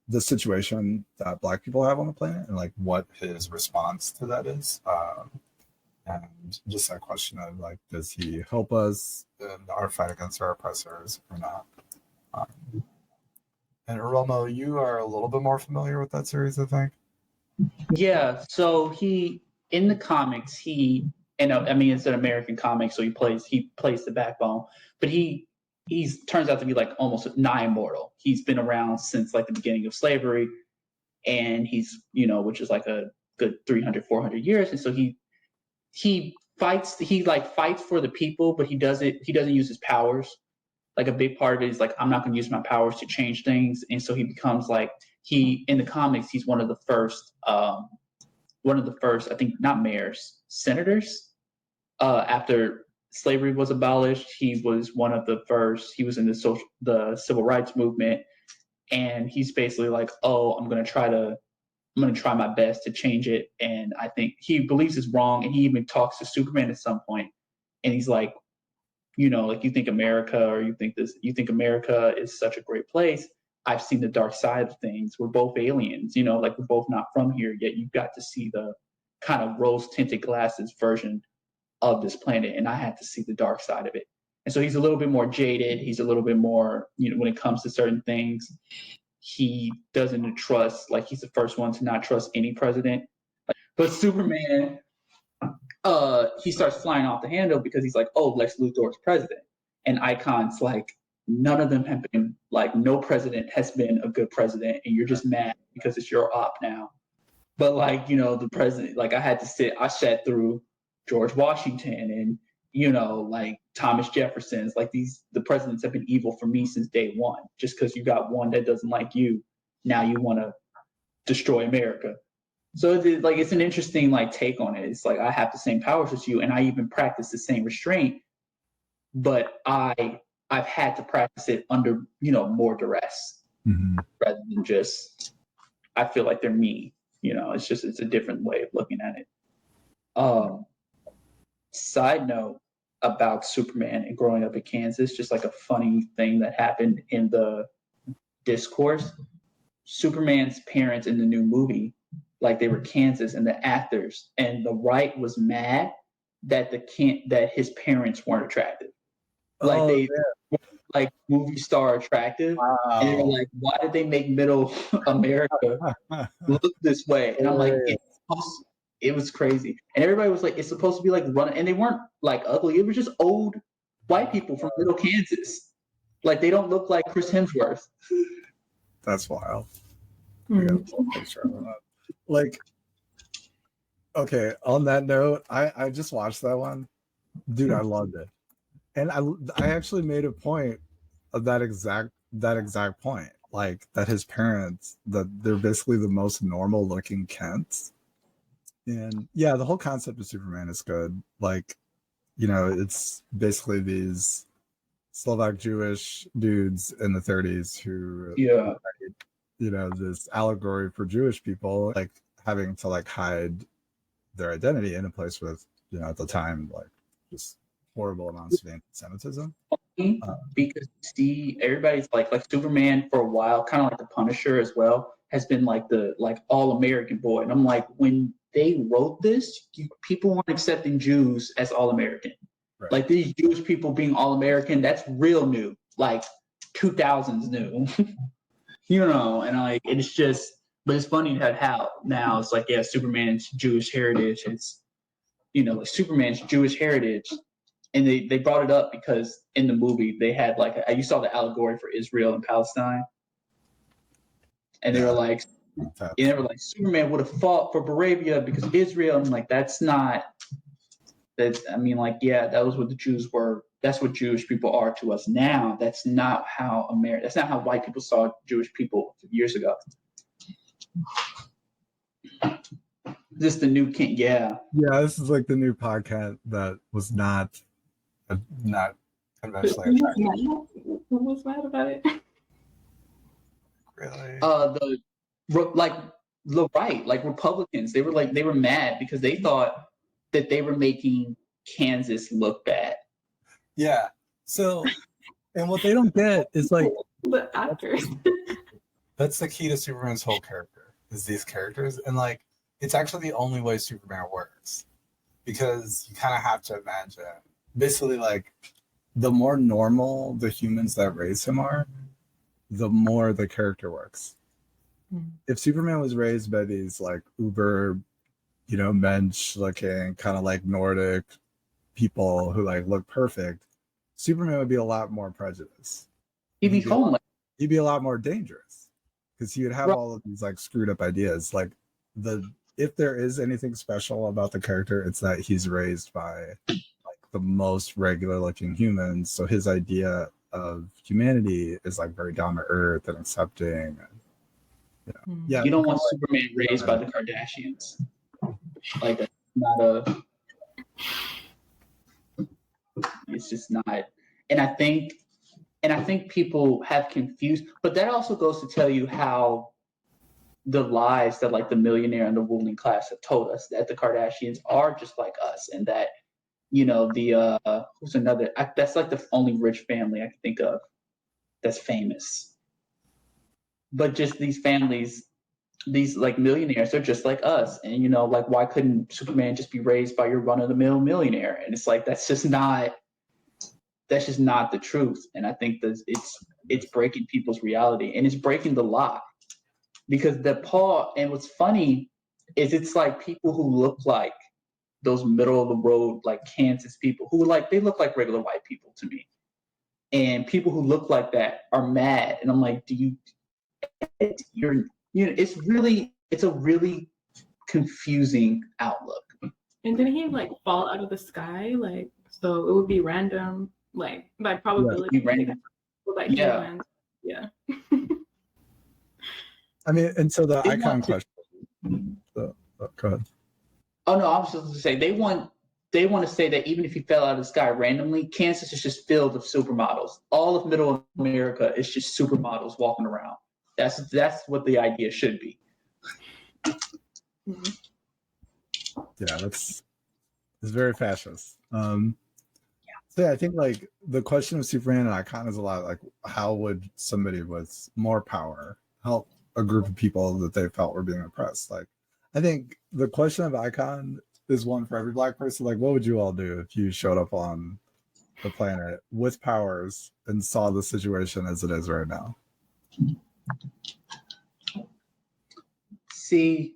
the situation that Black people have on the planet and like what his response to that is. And just that question of like, does he help us in our fight against our oppressors or not? And Romo, you are a little bit more familiar with that series, I think. Yeah, so he in the comics I mean it's an American comic, so he plays the backbone, but he's turns out to be like almost nigh immortal. He's been around since like the beginning of slavery, and he's which is like a good 300-400 years, and so he fights for the people, but he doesn't use his powers. Like a big part of it is like, I'm not going to use my powers to change things. And so he becomes like, in the comics, he's one of the first, I think not mayors, senators. After slavery was abolished, he was one of the first, he was in the civil rights movement. And he's basically like, oh, I'm going to try my best to change it. And I think he believes it's wrong. And he even talks to Superman at some point. And he's like, like you think America, or you think America is such a great place. I've seen the dark side of things. We're both aliens, like we're both not from here, yet you've got to see the kind of rose tinted glasses version of this planet. And I had to see the dark side of it. And so he's a little bit more jaded. He's a little bit more, when it comes to certain things, he doesn't trust, like he's the first one to not trust any president. But Superman, he starts flying off the handle because he's like, oh, Lex Luthor's president. And Icon's like, none of them have been, like, no president has been a good president, and you're just mad because it's your op now. But like, the president, like I sat through George Washington and, like Thomas Jefferson's, like the presidents have been evil for me since day one. Just because you got one that doesn't like you, now you want to destroy America. So it's an interesting like take on it. It's like I have the same powers as you, and I even practice the same restraint, but I've had to practice it under more duress rather than just I feel like they're me. It's a different way of looking at it. Side note about Superman and growing up in Kansas, just like a funny thing that happened in the discourse. Superman's parents in the new movie, like they were Kansas, and the actors and the right was mad that that his parents weren't attractive. Like like movie star attractive. Wow. And they were like, why did they make middle America look this way? And I'm like, it was crazy. And everybody was like, it's supposed to be like running, and they weren't like ugly. It was just old white people from middle Kansas. Like they don't look like Chris Hemsworth. That's wild. I got a full picture of that. Like, okay, on that note, I just watched that one. Dude, I loved it. And I actually made a point of that exact point. Like that his parents, that they're basically the most normal looking Kents. And yeah, the whole concept of Superman is good. Like, it's basically these Slovak Jewish dudes in the 30s who this allegory for Jewish people, like having to like hide their identity in a place with, at the time, like just horrible amounts of anti-Semitism. Because everybody's like Superman for a while, kind of like the Punisher as well, has been like the all-American boy. And I'm like, when they wrote this, people weren't accepting Jews as all-American. Right. Like these Jewish people being all-American, that's real new, like 2000s new. And it's just, but it's funny how now it's like, yeah, Superman's Jewish heritage. It's, like Superman's Jewish heritage. And they brought it up because in the movie they had you saw the allegory for Israel and Palestine. And they were like, Superman would have fought for Barabia because Israel. And I'm like, that was what the Jews were. That's what Jewish people are to us now. That's not how that's not how white people saw Jewish people years ago. This the new king, yeah. Yeah, this is like the new podcast that was not not conventionally attractive. Who was mad about it? Really? The right, like Republicans, they were mad because they thought that they were making Kansas look bad. Yeah. So, and what they don't get is like the actors. That's the key to Superman's whole character, is these characters, and like it's actually the only way Superman works, because you kind of have to imagine basically like the more normal the humans that raise him are, the more the character works. If Superman was raised by these like uber, mensch looking kind of like Nordic people who like look perfect, Superman would be a lot more prejudiced. He'd be homeless. He'd be a lot more dangerous because he would have all of these like screwed up ideas. Like if there is anything special about the character, it's that he's raised by like the most regular looking humans. So his idea of humanity is like very down to earth and accepting. Yeah, you don't want Superman raised by the Kardashians. Like that's not it's just not. And I think people have confused, but that also goes to tell you how the lies that like the millionaire and the ruling class have told us, that the Kardashians are just like us, and that who's another, that's like the only rich family I can think of that's famous. But just these families, these like millionaires, they're just like us. And like why couldn't Superman just be raised by your run-of-the-mill millionaire? And it's like that's just not the truth. And I think that it's breaking people's reality, and it's breaking the lie. Because and what's funny is it's like people who look like those middle of the road, like Kansas people who like, they look like regular white people to me. And people who look like that are mad. And I'm like, it's a really confusing outlook. And didn't he like fall out of the sky? Like, so it would be random, like by probability. Yeah, random. Like, yeah. Yeah. I mean, and so the icon question. Go ahead. Oh no, I was just going to say they want to say that even if he fell out of the sky randomly, Kansas is just filled with supermodels. All of Middle America is just supermodels walking around. That's what the idea should be. Yeah, it's very fascist. So yeah, I think like the question of Superman and Icon is a lot like, how would somebody with more power help a group of people that they felt were being oppressed? Like, I think the question of Icon is one for every Black person. Like, what would you all do if you showed up on the planet with powers and saw the situation as it is right now? See,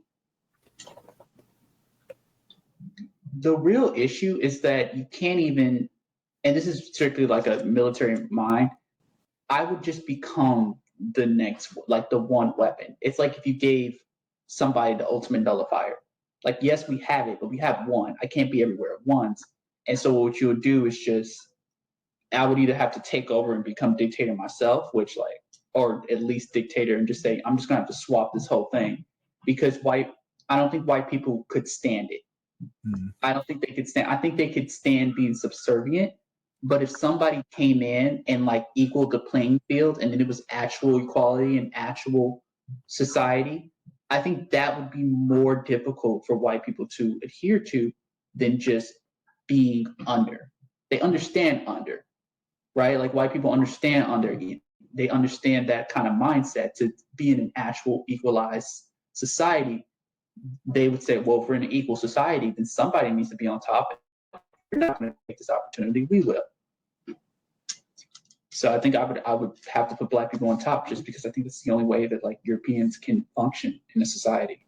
the real issue is that you can't even, and this is strictly like a military mind, I would just become the next, like the one weapon. It's like if you gave somebody the ultimate nullifier. Like, yes, we have it, but we have one. I can't be everywhere at once. And so what you would do is I would either have to take over and become dictator myself, or at least dictator, and just say, I'm just gonna have to swap this whole thing. Because I don't think white people could stand it. I don't think they could stand. I think they could stand being subservient. But if somebody came in and like equaled the playing field, and then it was actual equality and actual society, I think that would be more difficult for white people to adhere to than just being under. They understand under, right? Like white people understand under. They understand that kind of mindset to be in an actual equalized society. They would say, well, if we're in an equal society, then somebody needs to be on top. If you're not going to take this opportunity, we will. So I think I would have to put Black people on top, just because I think it's the only way that like Europeans can function in a society.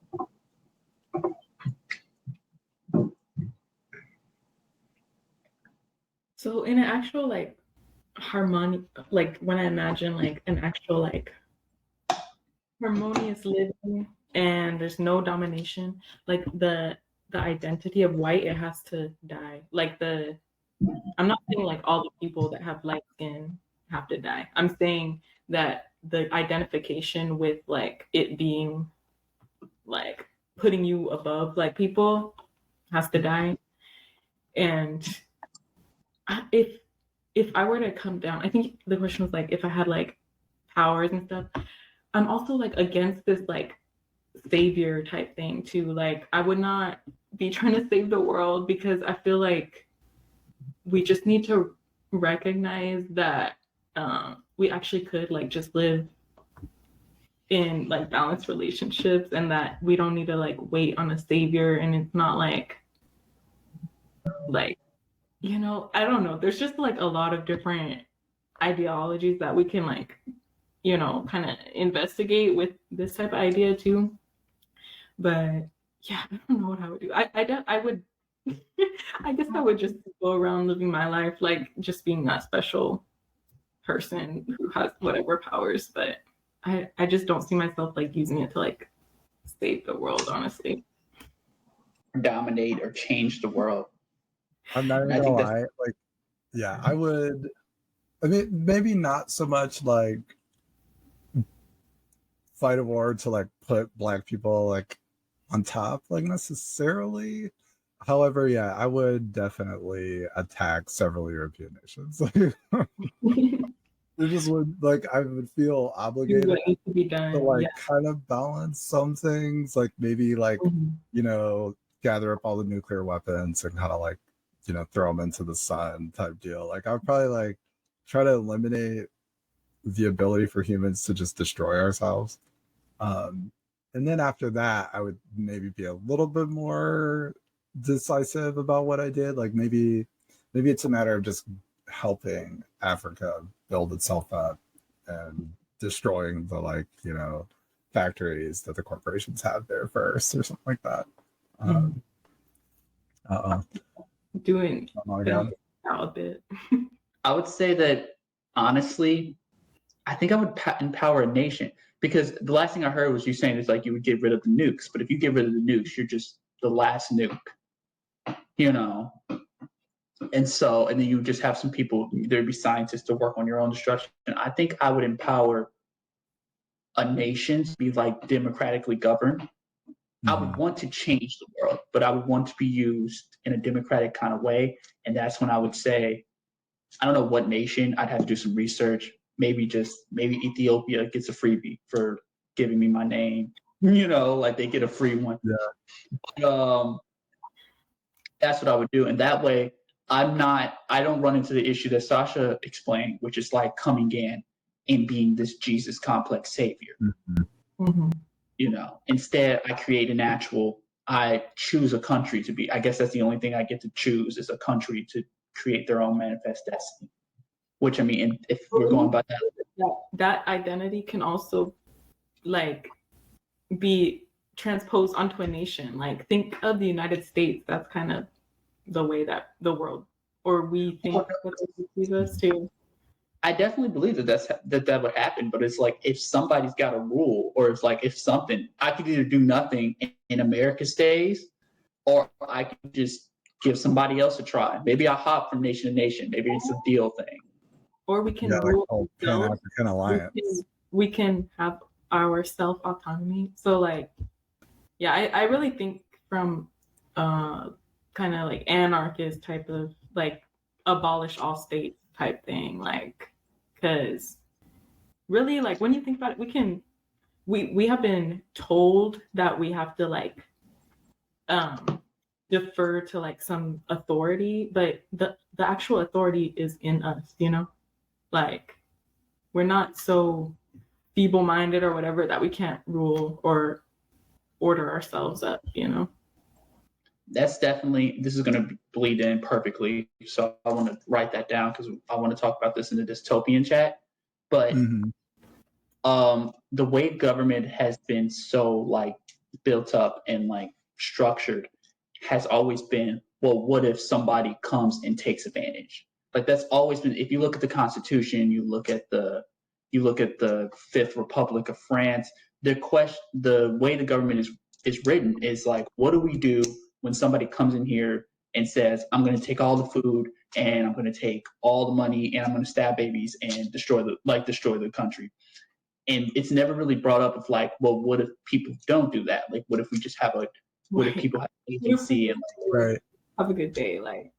So in an actual like harmony, like when I imagine like an actual like harmonious living and there's no domination, like the identity of white, it has to die. Like I'm not saying like all the people that have light skin have to die. I'm saying that the identification with like it being like putting you above like people has to die. And if I were to come down, I think the question was like if I had like powers and stuff. I'm also like against this like savior type thing too. Like I would not be trying to save the world because I feel like we just need to recognize that we actually could like just live in like balanced relationships and that we don't need to like wait on a savior. And it's not like you know, I don't know, there's just like a lot of different ideologies that we can like, you know, kind of investigate with this type of idea too. But yeah, I don't know what I would do. I would I guess I would just go around living my life like just being that special person who has whatever powers, but I just don't see myself like using it to like save the world, honestly. Dominate or change the world. I'm not even gonna lie. Like, yeah, I would. I mean, maybe not so much like fight a war to like put Black people like on top, like necessarily. However, yeah, I would definitely attack several European nations. It just would like I would feel obligated to be done. To like kind of balance some things, like maybe like you know, gather up all the nuclear weapons and kind of like, you know, throw them into the sun type deal. Like I would probably like try to eliminate the ability for humans to just destroy ourselves. And then after that, I would maybe be a little bit more decisive about what I did. Like maybe it's a matter of just helping Africa build itself up and destroying the like, you know, factories that the corporations have there first or something like that. Doing out a bit. I would say that honestly, I think I would empower a nation, because the last thing I heard was you saying is like you would get rid of the nukes, but if you get rid of the nukes, you're just the last nuke, you know. And then you just have some people, there'd be scientists to work on your own destruction. I think I would empower a nation to be like democratically governed. I would want to change the world, but I would want to be used in a democratic kind of way. And that's when I would say, I don't know what nation, I'd have to do some research. Maybe Ethiopia gets a freebie for giving me my name. You know, like they get a free one. Yeah. That's what I would do. And that way I don't run into the issue that Sasha explained, which is like coming in and being this Jesus complex savior. You know, instead I choose a country to be, I guess that's the only thing I get to choose is a country to create their own manifest destiny. Which I mean, if we're going by that identity can also like be transposed onto a nation. Like think of the United States. That's kind of the way that the world, or we think that they perceive us too. I definitely believe that would happen, but it's like if somebody's got a rule, or it's like if something, I could either do nothing and America stays, or I could just give somebody else a try. Maybe I hop from nation to nation. Maybe it's a deal thing. Or we can rule Pan-African alliance. We can have our self-autonomy. So like, yeah, I really think from kind of like anarchist type of like abolish all states type thing, like, because really like when you think about it, we have been told that we have to like defer to like some authority, but the actual authority is in us, you know, like we're not so feeble-minded or whatever that we can't rule or order ourselves up, you know. This is going to bleed in perfectly. So I want to write that down because I want to talk about this in the dystopian chat. But the way government has been so like built up and like structured has always been, well, what if somebody comes and takes advantage? Like that's always been, if you look at the Constitution, you look at the Fifth Republic of France, the way the government is written is like, what do we do when somebody comes in here and says, I'm going to take all the food and I'm going to take all the money and I'm going to stab babies and destroy the country? And it's never really brought up of like, well, what if people don't do that? Like, what if we just have what if people have agency and have a good day? Like,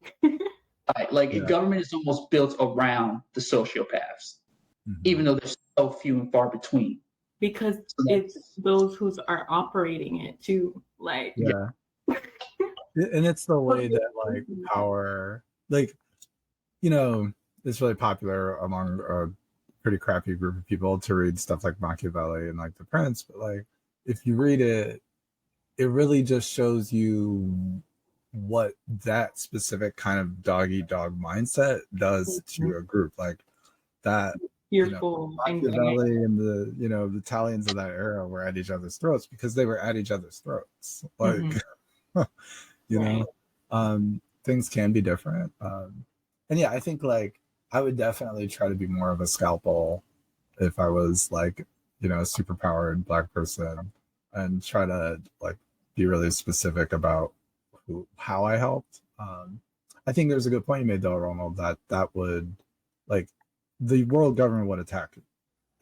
Right. Like Yeah. government is almost built around the sociopaths, even though there's so few and far between. Because it's those who are operating it too. Like Yeah. And it's the way that like power, like, you know, it's really popular among a pretty crappy group of people to read stuff like Machiavelli and like The Prince, but like if you read it, it really just shows you what that specific kind of dog eat dog mindset does to a group. Like that, fearful, Machiavelli and the, you know, the Italians of that era were at each other's throats because they were at each other's throats. Like, you know, things can be different. And yeah, I think like I would definitely try to be more of a scalpel if I was like, you know, a super powered Black person, and try to like be really specific about how I helped. I think there's a good point you made though, Ronald, that would like the world government would attack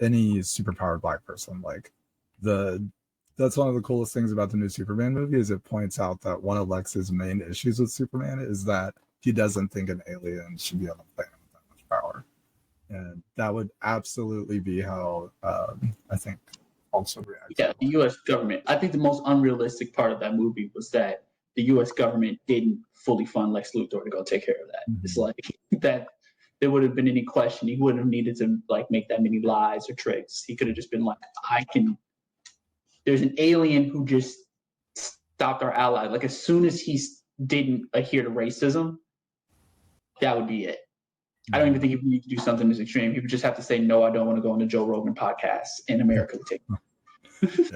any superpowered Black person. Like that's one of the coolest things about the new Superman movie is it points out that one of Lex's main issues with Superman is that he doesn't think an alien should be on the planet with that much power. And that would absolutely be how I think also react. Yeah, the U.S. government. I think the most unrealistic part of that movie was that the U.S. government didn't fully fund Lex Luthor to go take care of that. It's like that there would have been any question. He wouldn't have needed to like make that many lies or tricks. He could have just been like, there's an alien who just stopped our ally. Like as soon as he didn't adhere to racism, that would be it. I don't even think he would need to do something as extreme. He would just have to say, no, I don't want to go on the Joe Rogan podcast in America to take. Yeah.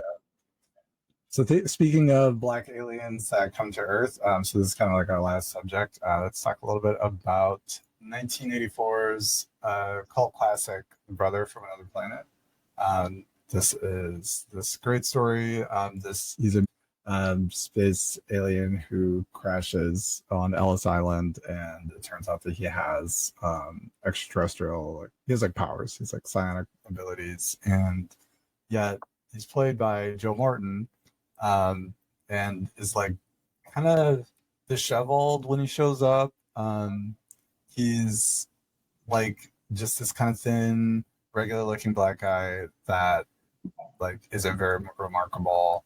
So speaking of Black aliens that come to Earth, so this is kind of like our last subject. Let's talk a little bit about 1984's cult classic, Brother from Another Planet. This is this great story. He's a space alien who crashes on Ellis Island, and it turns out that he has extraterrestrial. He has like powers. He's like psionic abilities, and yet he's played by Joe Morton, and is like kind of disheveled when he shows up. He's like just this kind of thin, regular looking Black guy that like isn't very remarkable.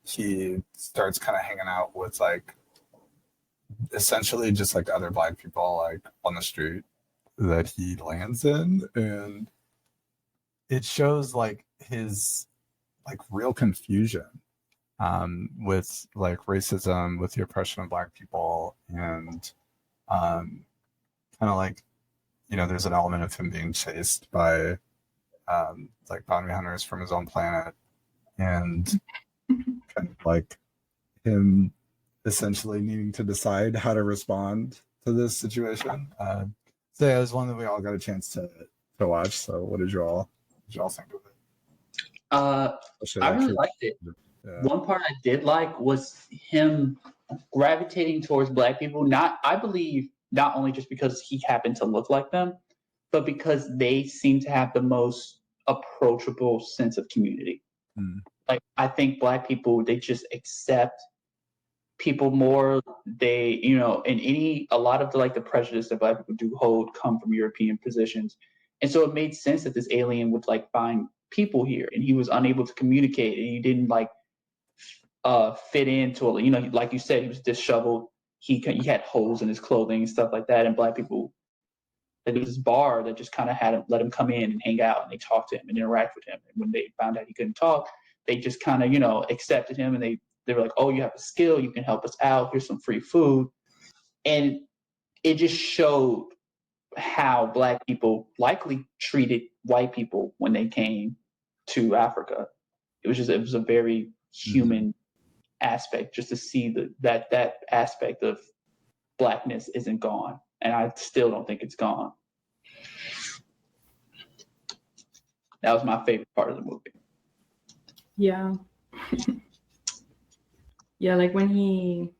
He starts kind of hanging out with like essentially just like other Black people like on the street that he lands in, and it shows like his like real confusion with like racism, with the oppression of Black people, and kind of like, you know, there's an element of him being chased by like bounty hunters from his own planet, and kind of like him essentially needing to decide how to respond to this situation. So yeah, it was one that we all got a chance to watch. So what did you all think of it? I really liked it. Yeah. One part I did like was him gravitating towards Black people. I believe not only just because he happened to look like them, but because they seem to have the most approachable sense of community. Like I think Black people, they just accept people more. They, you know, and a lot of the prejudice that Black people do hold come from European positions, and so it made sense that this alien would like find people here, and he was unable to communicate, and he didn't like fit into, you know, like you said, he was disheveled. He had holes in his clothing and stuff like that, and Black people. There was this bar that just kind of let him come in and hang out, and they talked to him and interact with him. And when they found out he couldn't talk, they just kind of, you know, accepted him, and they were like, "Oh, you have a skill, you can help us out. Here's some free food," and it just showed how Black people likely treated white people when they came to Africa. It was a very human aspect, just to see that aspect of Blackness isn't gone, and I still don't think it's gone. That was my favorite part of the movie. Yeah. Yeah, like when he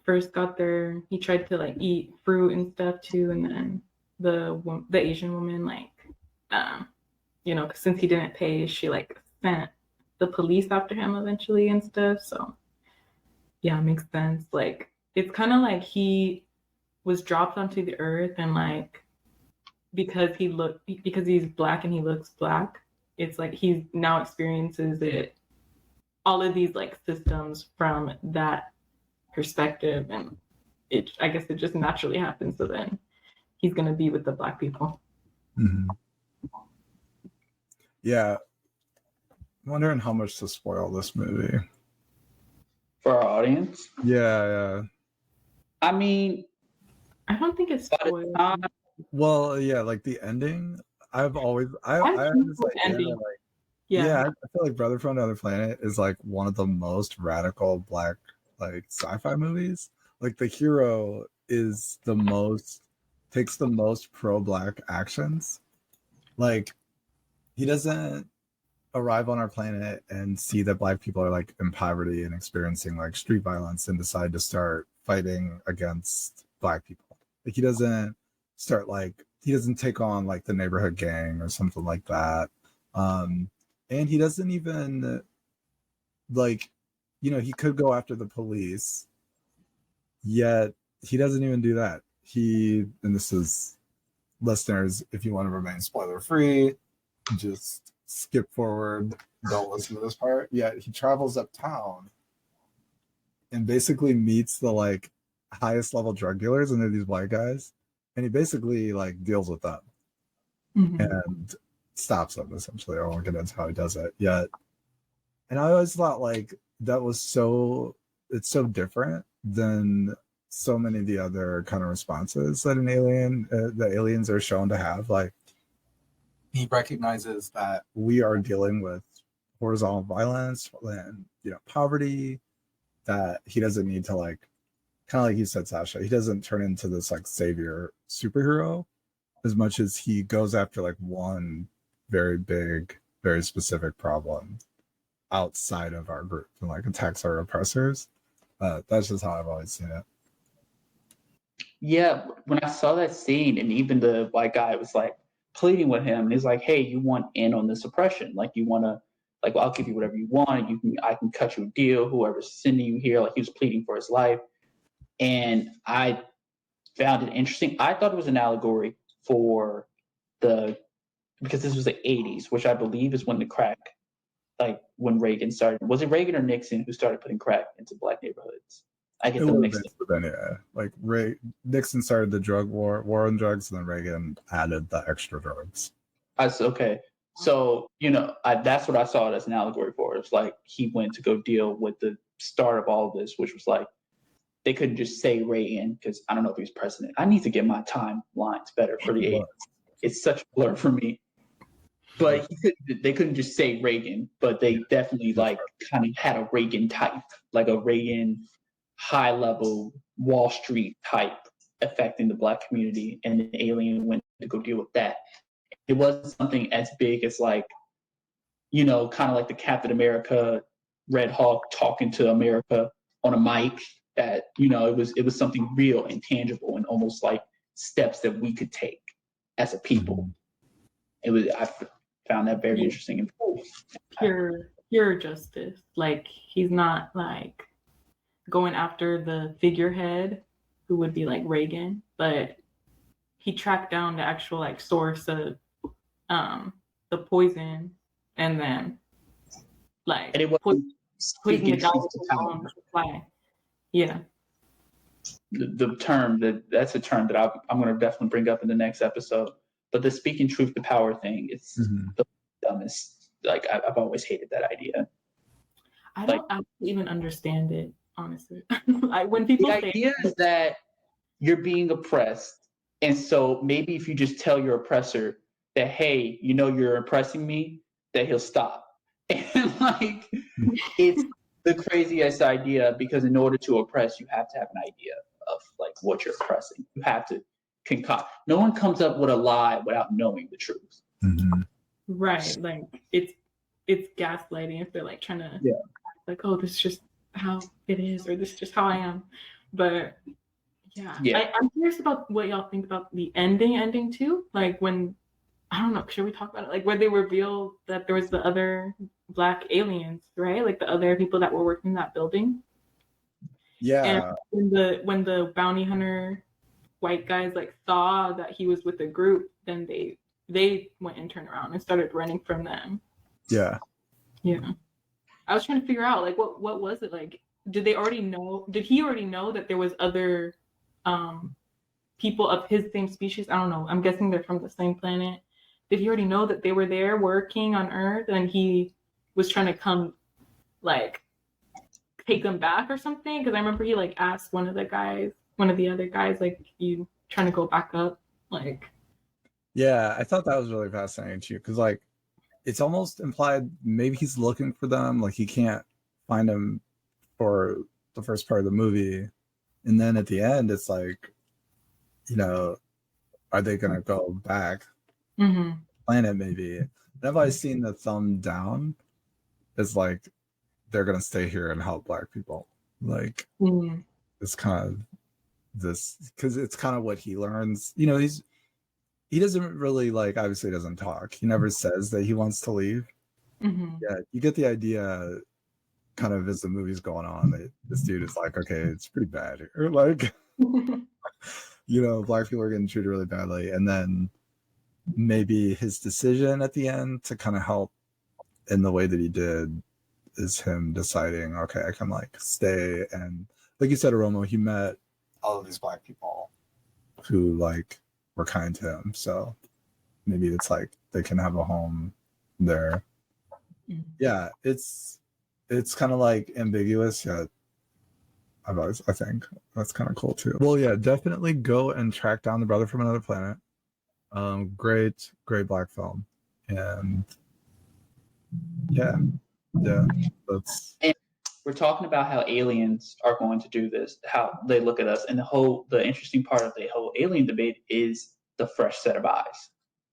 first got there, he tried to like eat fruit and stuff too, and then the Asian woman, like, you know, since he didn't pay, she like sent the police after him eventually and stuff. So yeah, it makes sense. Like it's kind of like he was dropped onto the earth, and like because he's black and he looks black, it's like he now experiences it, all of these like systems from that perspective, and I guess it just naturally happens. So then he's gonna be with the black people. Mm-hmm. Yeah, I'm wondering how much to spoil this movie for our audience. Yeah. I mean, I don't think it's spoiled. Well, yeah, like the ending. I was like, ending. I feel like Brother from Another Planet is like one of the most radical black like sci-fi movies. Like the hero is takes the most pro-black actions. Like he doesn't arrive on our planet and see that black people are like in poverty and experiencing like street violence and decide to start fighting against black people. Like he doesn't take on like the neighborhood gang or something like that. And he doesn't even like, he could go after the police, yet he doesn't even do that. And this is, listeners, if you want to remain spoiler free, just skip forward, don't listen to this part. Yeah, he travels uptown and basically meets the like highest level drug dealers, and they're these white guys, and he basically like deals with them and stops them essentially. I won't get into how he does it yet. And I always thought like that was it's so different than so many of the other kind of responses that the aliens are shown to have. Like he recognizes that we are dealing with horizontal violence and poverty, that he doesn't need to like, kind of like you said, Sasha, he doesn't turn into this like savior superhero as much as he goes after like one very big, very specific problem outside of our group and like attacks our oppressors. That's just how I've always seen it. Yeah, when I saw that scene, and even the white guy was like pleading with him, and he's like, "Hey, you want in on this oppression? Like, you want to, like, well, I'll give you whatever you want. I can cut you a deal. Whoever's sending you here." Like, he was pleading for his life, and I found it interesting. I thought it was an allegory for because this was the '80s, which I believe is when the crack, like when Reagan started. Was it Reagan or Nixon who started putting crack into black neighborhoods? I get them mixed up. Then, yeah, like Nixon started the drug war on drugs, and then Reagan added the extra drugs. Okay. So, that's what I saw it as an allegory for. It's like he went to go deal with the start of all of this, which was like, they couldn't just say Reagan, because I don't know if he was president. I need to get my timelines better for the 80s. It's such a blur for me. But they couldn't just say Reagan, but they definitely like kind of had a Reagan type, like a Reagan high level Wall Street type affecting the black community, and the alien went to go deal with that. It wasn't something as big as like, kind of like the Captain America, Red Hawk talking to America on a mic. That it was something real and tangible, and almost like steps that we could take as a people. I found that very interesting and cool. Pure justice. Like he's not like going after the figurehead who would be like Reagan, but he tracked down the actual like source of the poison, and then like and it was poison the guy with his own supply. Yeah. The term that's a term that I'm going to definitely bring up in the next episode. But the speaking truth to power thing, it's the dumbest. Like I've always hated that idea. I don't even understand it, honestly. When people the idea is that you're being oppressed, and so maybe if you just tell your oppressor that, hey, you're oppressing me, that he'll stop. And like it's the craziest idea, because in order to oppress, you have to have an idea of like what you're oppressing. You have to concoct. No one comes up with a lie without knowing the truth. Right. Like it's gaslighting if they're like trying to like, oh, this is just how it is, or this is just how I am. But yeah. I'm curious about what y'all think about the ending too. Like when, I don't know, should we talk about it? Like where they reveal that there was the other black aliens, right? Like the other people that were working in that building. Yeah. And when the bounty hunter white guys like saw that he was with a group, then they went and turned around and started running from them. Yeah. I was trying to figure out like what was it like? Did he already know that there was other people of his same species? I don't know. I'm guessing they're from the same planet. Did he already know that they were there working on Earth and he was trying to come like take them back or something? Because I remember he like asked one of the other guys, like, you trying to go back up? Like, yeah, I thought that was really fascinating too, because like it's almost implied maybe he's looking for them, like he can't find them for the first part of the movie, and then at the end it's like, you know, are they gonna go back planet maybe? And I've always seen the thumb down is like they're gonna stay here and help Black people, like it's kind of this, because it's kind of what he learns, you know. He doesn't really, like, obviously doesn't talk, he never says that he wants to leave. Yeah, you get the idea kind of as the movie's going on that this dude is like, okay, it's pretty bad here, like you know, Black people are getting treated really badly, and then maybe his decision at the end to kind of help in the way that he did is him deciding, okay, I can like stay. And like you said, Aromo, he met all of these Black people who like were kind to him, so maybe it's like they can have a home there. Yeah, it's kind of like ambiguous, yet I think that's kind of cool too. Well, yeah, definitely go and track down The Brother from Another Planet. Great Black film. And yeah, that's. And we're talking about how aliens are going to do this, how they look at us, and the interesting part of the whole alien debate is the fresh set of eyes.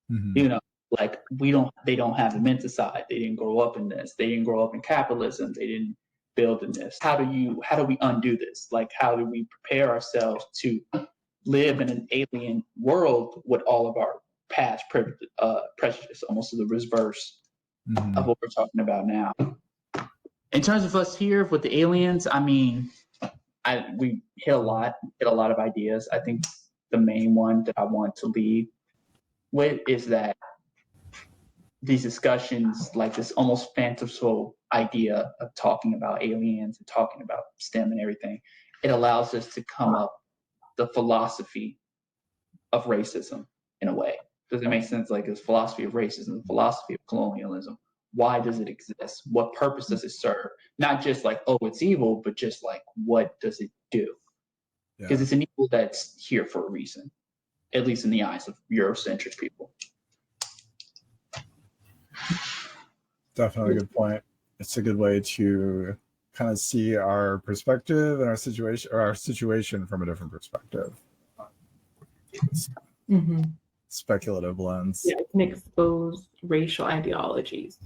You know, like they don't have the mental side. They didn't grow up in this. They didn't grow up in capitalism. They didn't build in this. How do we undo this? Like, how do we prepare ourselves to live in an alien world with all of our past prejudice, almost to the reverse of what we're talking about now? In terms of us here with the aliens, I mean, we hit a lot of ideas. I think the main one that I want to lead with is that these discussions, like this almost fanciful idea of talking about aliens and talking about STEM and everything, it allows us to come up the philosophy of racism in a way. Does it make sense? Like, this philosophy of racism, philosophy of colonialism. Why does it exist? What purpose does it serve? Not just like, oh, it's evil, but just like, what does it do? Because it's an evil that's here for a reason, at least in the eyes of Eurocentric people. Definitely a good point. It's a good way to kind of see our perspective and our situation from a different perspective. Speculative lens. Yeah, it can expose racial ideologies.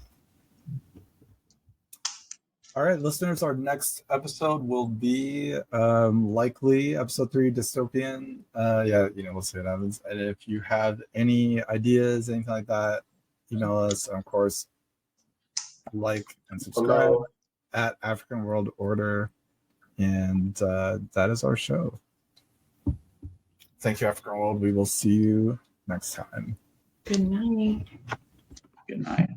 All right, listeners, our next episode will be likely episode 3, dystopian. Yeah, you know, we'll see what happens. And if you have any ideas, anything like that, email us. And of course, like and subscribe at African World Order. And that is our show. Thank you, African World. We will see you next time. Good night. Good night.